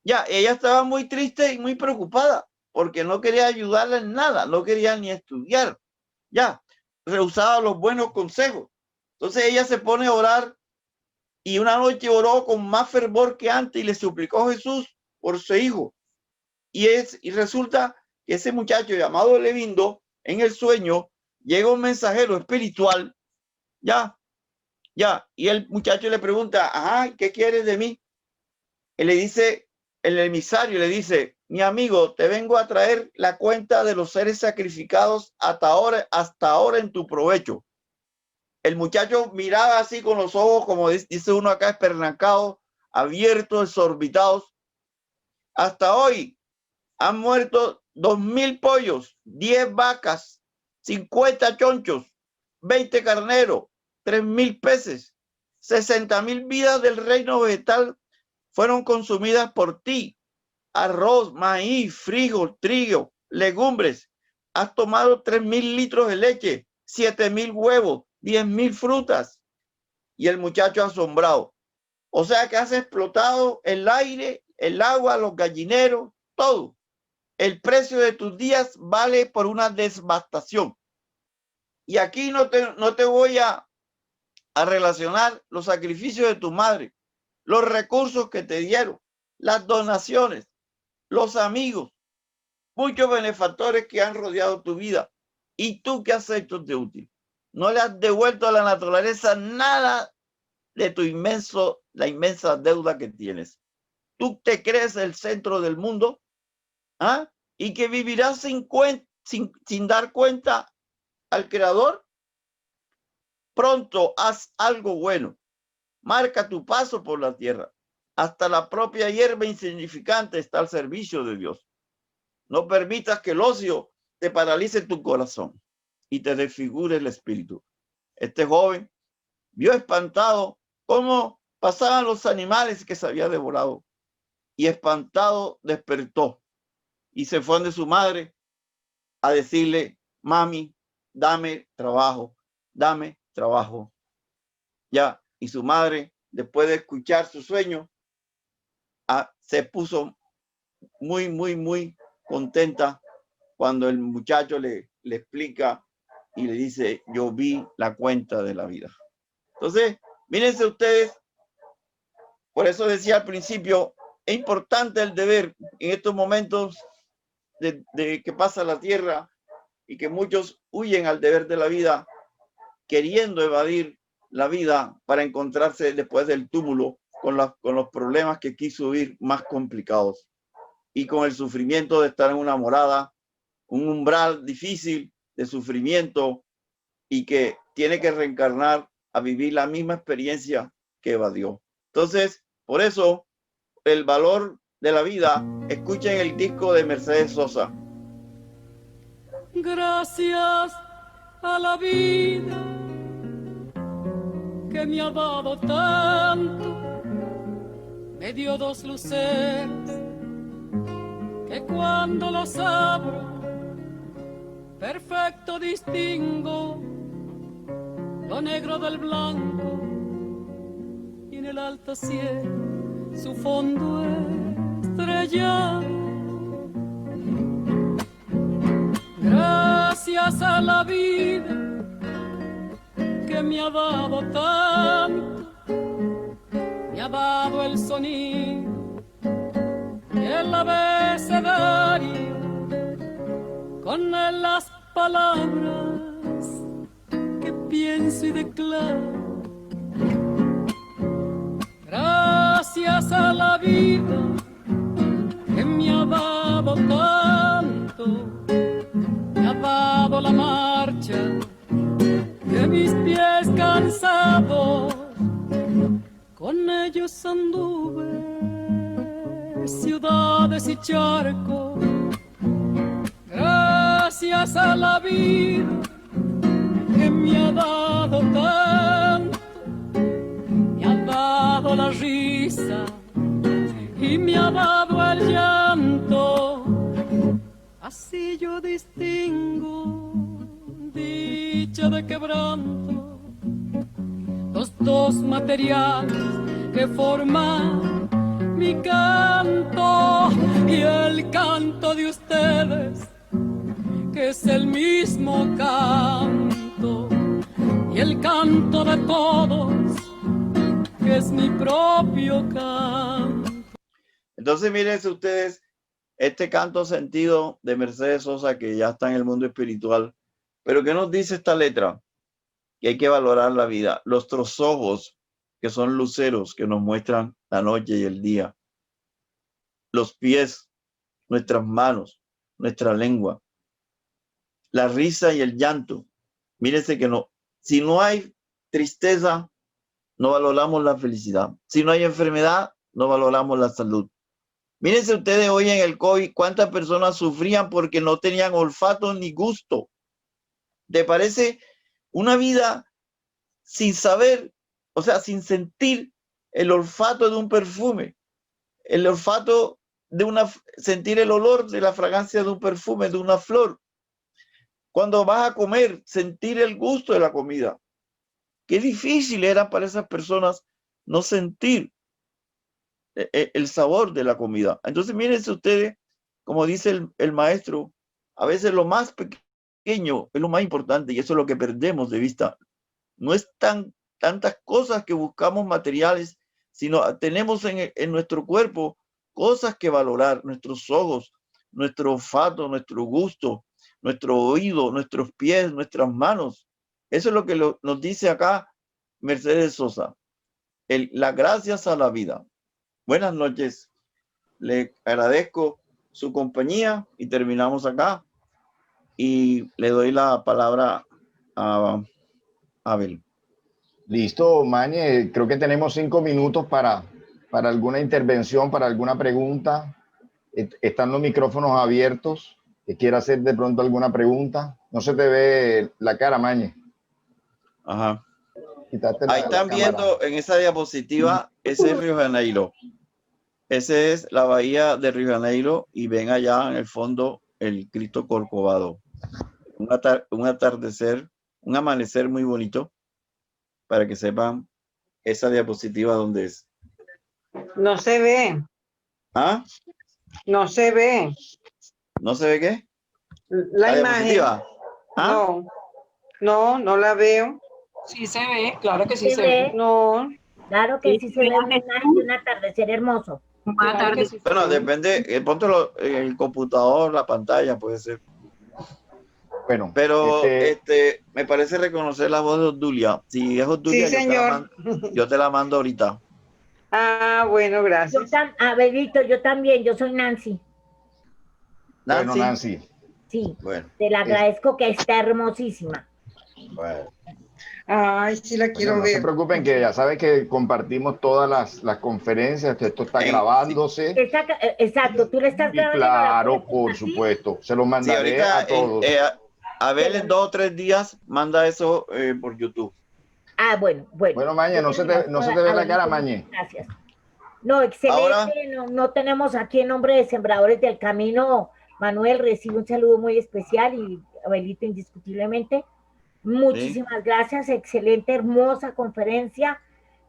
Ya, ella estaba muy triste y muy preocupada porque no quería ayudarle en nada, no quería ni estudiar. Ya, rehusaba los buenos consejos. Entonces ella se pone a orar y una noche oró con más fervor que antes y le suplicó a Jesús por su hijo. Y resulta que ese muchacho llamado Levindo, en el sueño, llega un mensajero espiritual, y el muchacho le pregunta, ajá, ¿qué quieres de mí? Y le dice, el emisario le dice, mi amigo, te vengo a traer la cuenta de los seres sacrificados hasta ahora en tu provecho. El muchacho miraba así con los ojos, como dice uno acá, espernacados, abiertos, desorbitados. Hasta hoy han muerto 2.000 pollos, 10 vacas, 50 chonchos, 20 carneros, 3.000 peces, 60.000 vidas del reino vegetal fueron consumidas por ti. Arroz, maíz, frijol, trigo, legumbres. Has tomado 3.000 litros de leche, 7.000 huevos, 10.000 frutas. Y el muchacho asombrado. O sea que has explotado el aire, el agua, los gallineros, todo. El precio de tus días vale por una devastación. Y aquí no te voy a relacionar los sacrificios de tu madre, los recursos que te dieron, las donaciones, los amigos, muchos benefactores que han rodeado tu vida. ¿Y tú qué has hecho de útil? No le has devuelto a la naturaleza nada de la inmensa deuda que tienes. Tú te crees el centro del mundo, ¿ah? Y que vivirás sin dar cuenta al Creador. Pronto haz algo bueno. Marca tu paso por la tierra. Hasta la propia hierba insignificante está al servicio de Dios. No permitas que el ocio te paralice tu corazón y te desfigure el espíritu. Este joven vio espantado cómo pasaban los animales que se había devorado, y espantado despertó y se fue de su madre a decirle: mami, dame trabajo, dame trabajo. Ya, y su madre, después de escuchar su sueño, se puso muy, muy, muy contenta cuando el muchacho le explica y le dice: yo vi la cuenta de la vida. Entonces, mírense ustedes, por eso decía al principio, es importante el deber en estos momentos de que pasa la tierra y que muchos huyen al deber de la vida, queriendo evadir la vida para encontrarse después del túmulo con los problemas que quiso huir más complicados y con el sufrimiento de estar en una morada, un umbral difícil de sufrimiento, y que tiene que reencarnar a vivir la misma experiencia que evadió. Entonces, por eso, el valor de la vida, escuchen el disco de Mercedes Sosa. Gracias a la vida que me ha dado tanto, me dio dos luceros que cuando los abro perfecto distingo lo negro del blanco, y en el alto cielo su fondo estrellado. Gracias a la vida que me ha dado tanto, me ha dado el sonido y el abecedario, con él las palabras que pienso y declaro. Gracias a la vida que me ha dado tanto, me ha dado la marcha de mis pies cansados, con ellos anduve ciudades y charcos. Gracias a la vida que me ha dado tanto, me ha dado la risa y me ha dado el llanto. Así yo distingo dicha de quebranto, los dos materiales que forman mi canto, y el canto de ustedes, que es el mismo canto, y el canto de todos, que es mi propio canto. Entonces, mírense ustedes este canto sentido de Mercedes Sosa, que ya está en el mundo espiritual. Pero ¿qué nos dice esta letra? Que hay que valorar la vida. Nuestros ojos, que son luceros que nos muestran la noche y el día. Los pies, nuestras manos, nuestra lengua. La risa y el llanto. Mírense que no. Si no hay tristeza, no valoramos la felicidad. Si no hay enfermedad, no valoramos la salud. Mírense ustedes hoy en el COVID, cuántas personas sufrían porque no tenían olfato ni gusto. ¿Te parece una vida sin saber, o sea, sin sentir el olfato de un perfume, el olfato de sentir el olor de la fragancia de un perfume, de una flor? Cuando vas a comer, sentir el gusto de la comida. Qué difícil era para esas personas no sentir el sabor de la comida. Entonces, mírense ustedes, como dice el maestro, a veces lo más pequeño es lo más importante y eso es lo que perdemos de vista. No es tantas cosas que buscamos materiales, sino tenemos en nuestro cuerpo cosas que valorar, nuestros ojos, nuestro olfato, nuestro gusto, nuestro oído, nuestros pies, nuestras manos. Eso es lo que nos dice acá Mercedes Sosa. Las gracias a la vida. Buenas noches. Le agradezco su compañía y terminamos acá. Y le doy la palabra a Abel. Listo, Mañe. Creo que tenemos 5 minutos para alguna intervención, para alguna pregunta. Están los micrófonos abiertos. ¿Que quiera hacer de pronto alguna pregunta? No se te ve la cara, Mañe. Ajá. Ahí están viendo en esa diapositiva, ese es Río Janeiro. Ese es la bahía de Río Janeiro y ven allá en el fondo el Cristo Corcovado. Un atardecer, un amanecer muy bonito, para que sepan esa diapositiva dónde es. No se ve. ¿Ah? No se ve. ¿No se ve qué? La imagen. Diapositiva. ¿Ah? No la veo. Sí se ve, claro que sí Se se ve. ve. No. Claro que sí se ve una imagen de un atardecer hermoso. Claro que sí se Bueno, ve. depende, póntelo en el computador, la pantalla, puede ser. Bueno, Pero me parece reconocer la voz de Obdulia. Si es Obdulia, Sí, señor. yo te la mando ahorita. Ah, bueno, gracias. Abelito, yo también, yo soy Nancy. bueno, Nancy. Sí, Bueno, te la agradezco, que está hermosísima. bueno. Ay, sí la quiero No ver. se preocupen, que ya sabes que compartimos todas las conferencias, que esto está grabándose. Exacto, tú le estás Y grabando. claro, por supuesto, se lo Sí, mandaré ahorita a todos. Abel en 2 o 3 días manda eso por YouTube. Ah, bueno. Bueno, Mañe, no se te ve la cara, Mañe. Gracias. No, excelente. Ahora, no tenemos aquí en nombre de Sembradores del Camino. Manuel recibe un saludo muy especial y Abelito indiscutiblemente. Muchísimas gracias, excelente, hermosa conferencia.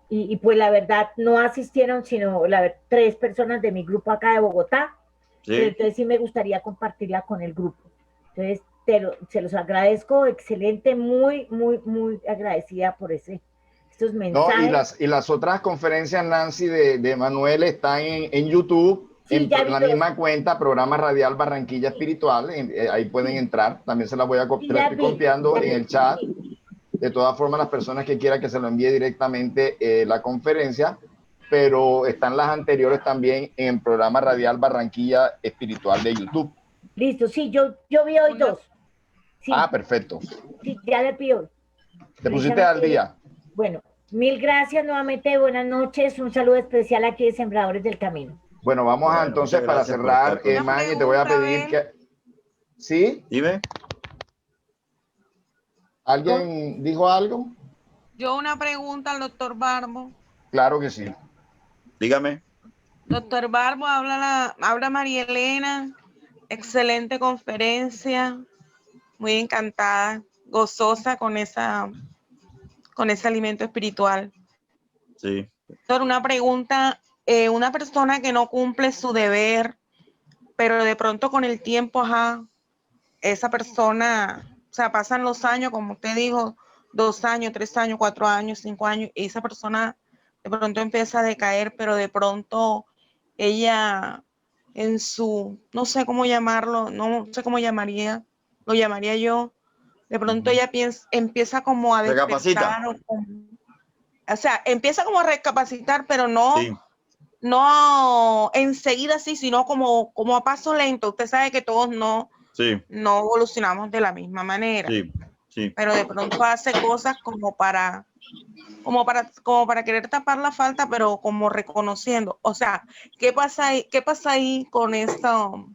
Y pues la verdad no asistieron sino 3 personas de mi grupo acá de Bogotá. sí. Pero entonces sí me gustaría compartirla con el grupo. Entonces se los agradezco, excelente, muy agradecida por estos mensajes. No, y las otras conferencias, Nancy, de Manuel están en YouTube, Sí, en la misma cuenta, Programa Radial Barranquilla Espiritual. Ahí pueden entrar. También se las voy a estoy copiando en el chat. De todas formas, las personas que quieran que se lo envíe directamente la conferencia, pero están las anteriores también en el Programa Radial Barranquilla Espiritual de YouTube. Listo, sí, yo vi hoy 2. Sí, Ah, perfecto. sí, ya le pido. Te pusiste al día. Bueno, mil gracias nuevamente, buenas noches, un saludo especial aquí de Sembradores del Camino. Bueno, vamos entonces para cerrar, Mañe, te voy a pedir que... ¿Sí? Dime. ¿Alguien dijo algo? Yo una pregunta al doctor Barbo. Claro que sí. Dígame. Doctor Barbo, habla María Elena. Excelente conferencia. Muy encantada, gozosa con ese alimento espiritual. Sí. Doctor, una pregunta. Una persona que no cumple su deber, pero de pronto con el tiempo, esa persona, o sea, pasan los años, como usted dijo, 2 años, 3 años, 4 años, 5 años, y esa persona de pronto empieza a decaer, pero de pronto ella en su, no sé cómo llamarlo, no sé cómo lo llamaría yo, de pronto ella empieza como a despertar, o sea, empieza como a recapacitar, pero no... Sí. No enseguida sí, sino como a paso lento. Usted sabe que todos no evolucionamos de la misma manera. Sí, sí. Pero de pronto hace cosas como para como para querer tapar la falta, pero como reconociendo. O sea, ¿qué pasa ahí con esto,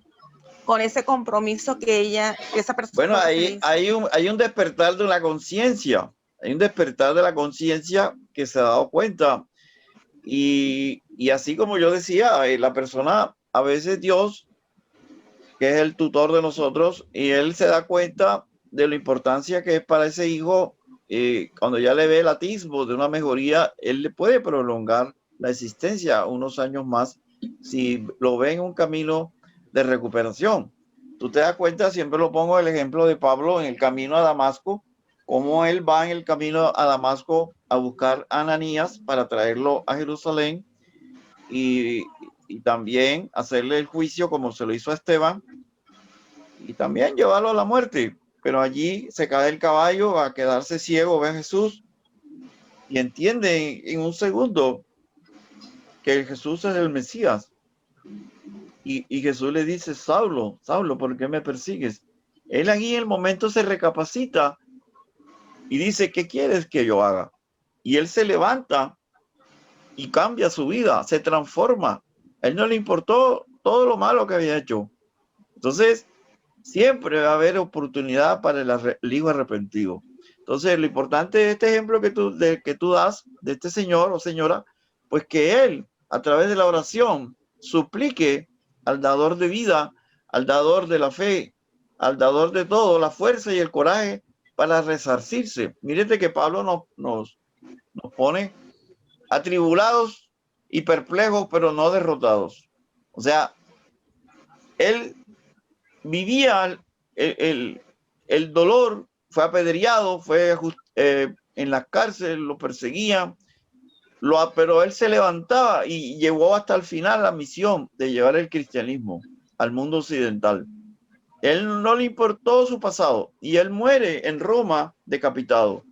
con ese compromiso que esa persona? Bueno, tiene? hay un despertar de la conciencia. Hay un despertar de la conciencia que se ha dado cuenta. Y así como yo decía, la persona, a veces Dios, que es el tutor de nosotros, y él se da cuenta de la importancia que es para ese hijo, cuando ya le ve el atisbo de una mejoría, él le puede prolongar la existencia unos años más si lo ve en un camino de recuperación. Tú te das cuenta, siempre lo pongo el ejemplo de Pablo en el camino a Damasco, cómo él va en el camino a Damasco a buscar a Ananías para traerlo a Jerusalén y también hacerle el juicio como se lo hizo a Esteban y también llevarlo a la muerte. Pero allí se cae el caballo a quedarse ciego, ve a Jesús y entiende en un segundo que Jesús es el Mesías. Y Jesús le dice, Saulo, Saulo, ¿por qué me persigues? Él aquí en el momento se recapacita y dice, ¿qué quieres que yo haga? Y él se levanta y cambia su vida, se transforma. A él no le importó todo lo malo que había hecho. Entonces, siempre va a haber oportunidad para el hijo arrepentido. Entonces, lo importante de este ejemplo que tú das, de este señor o señora, pues que él, a través de la oración, suplique al dador de vida, al dador de la fe, al dador de todo, la fuerza y el coraje para resarcirse. Mírate que Pablo nos pone atribulados y perplejos, pero no derrotados. O sea, él vivía el dolor, fue apedreado, fue en la cárcel, lo perseguían, pero él se levantaba y llevó hasta el final la misión de llevar el cristianismo al mundo occidental. Él no le importó su pasado y él muere en Roma decapitado.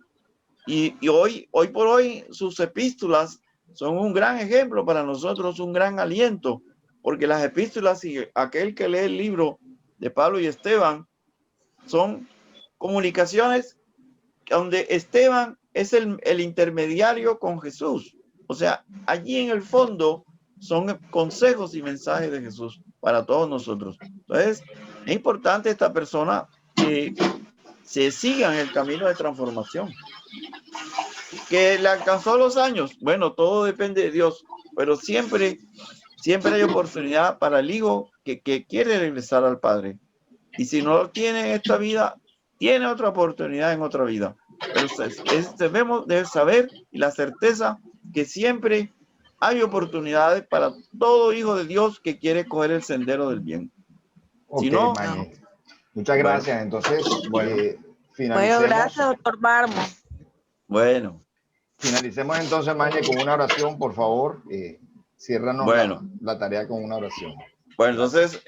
Y hoy por hoy sus epístolas son un gran ejemplo para nosotros, un gran aliento, porque las epístolas y aquel que lee el libro de Pablo y Esteban son comunicaciones donde Esteban es el intermediario con Jesús. O sea, allí en el fondo son consejos y mensajes de Jesús para todos nosotros. Entonces, es importante esta persona que se siga en el camino de transformación. Que le alcanzó los años, bueno, todo depende de Dios, pero siempre hay oportunidad para el hijo que quiere regresar al Padre. Y si no lo tiene en esta vida, tiene otra oportunidad en otra vida. Pero debemos de saber y la certeza que siempre hay oportunidades para todo hijo de Dios que quiere coger el sendero del bien. Ok, Si no, Mañe. Muchas gracias. Entonces, finalicemos. Bueno, gracias, doctor Barbo. Bueno. Finalicemos entonces, Mañe, con una oración, por favor. Ciérranos Bueno. la tarea con una oración. Bueno, entonces...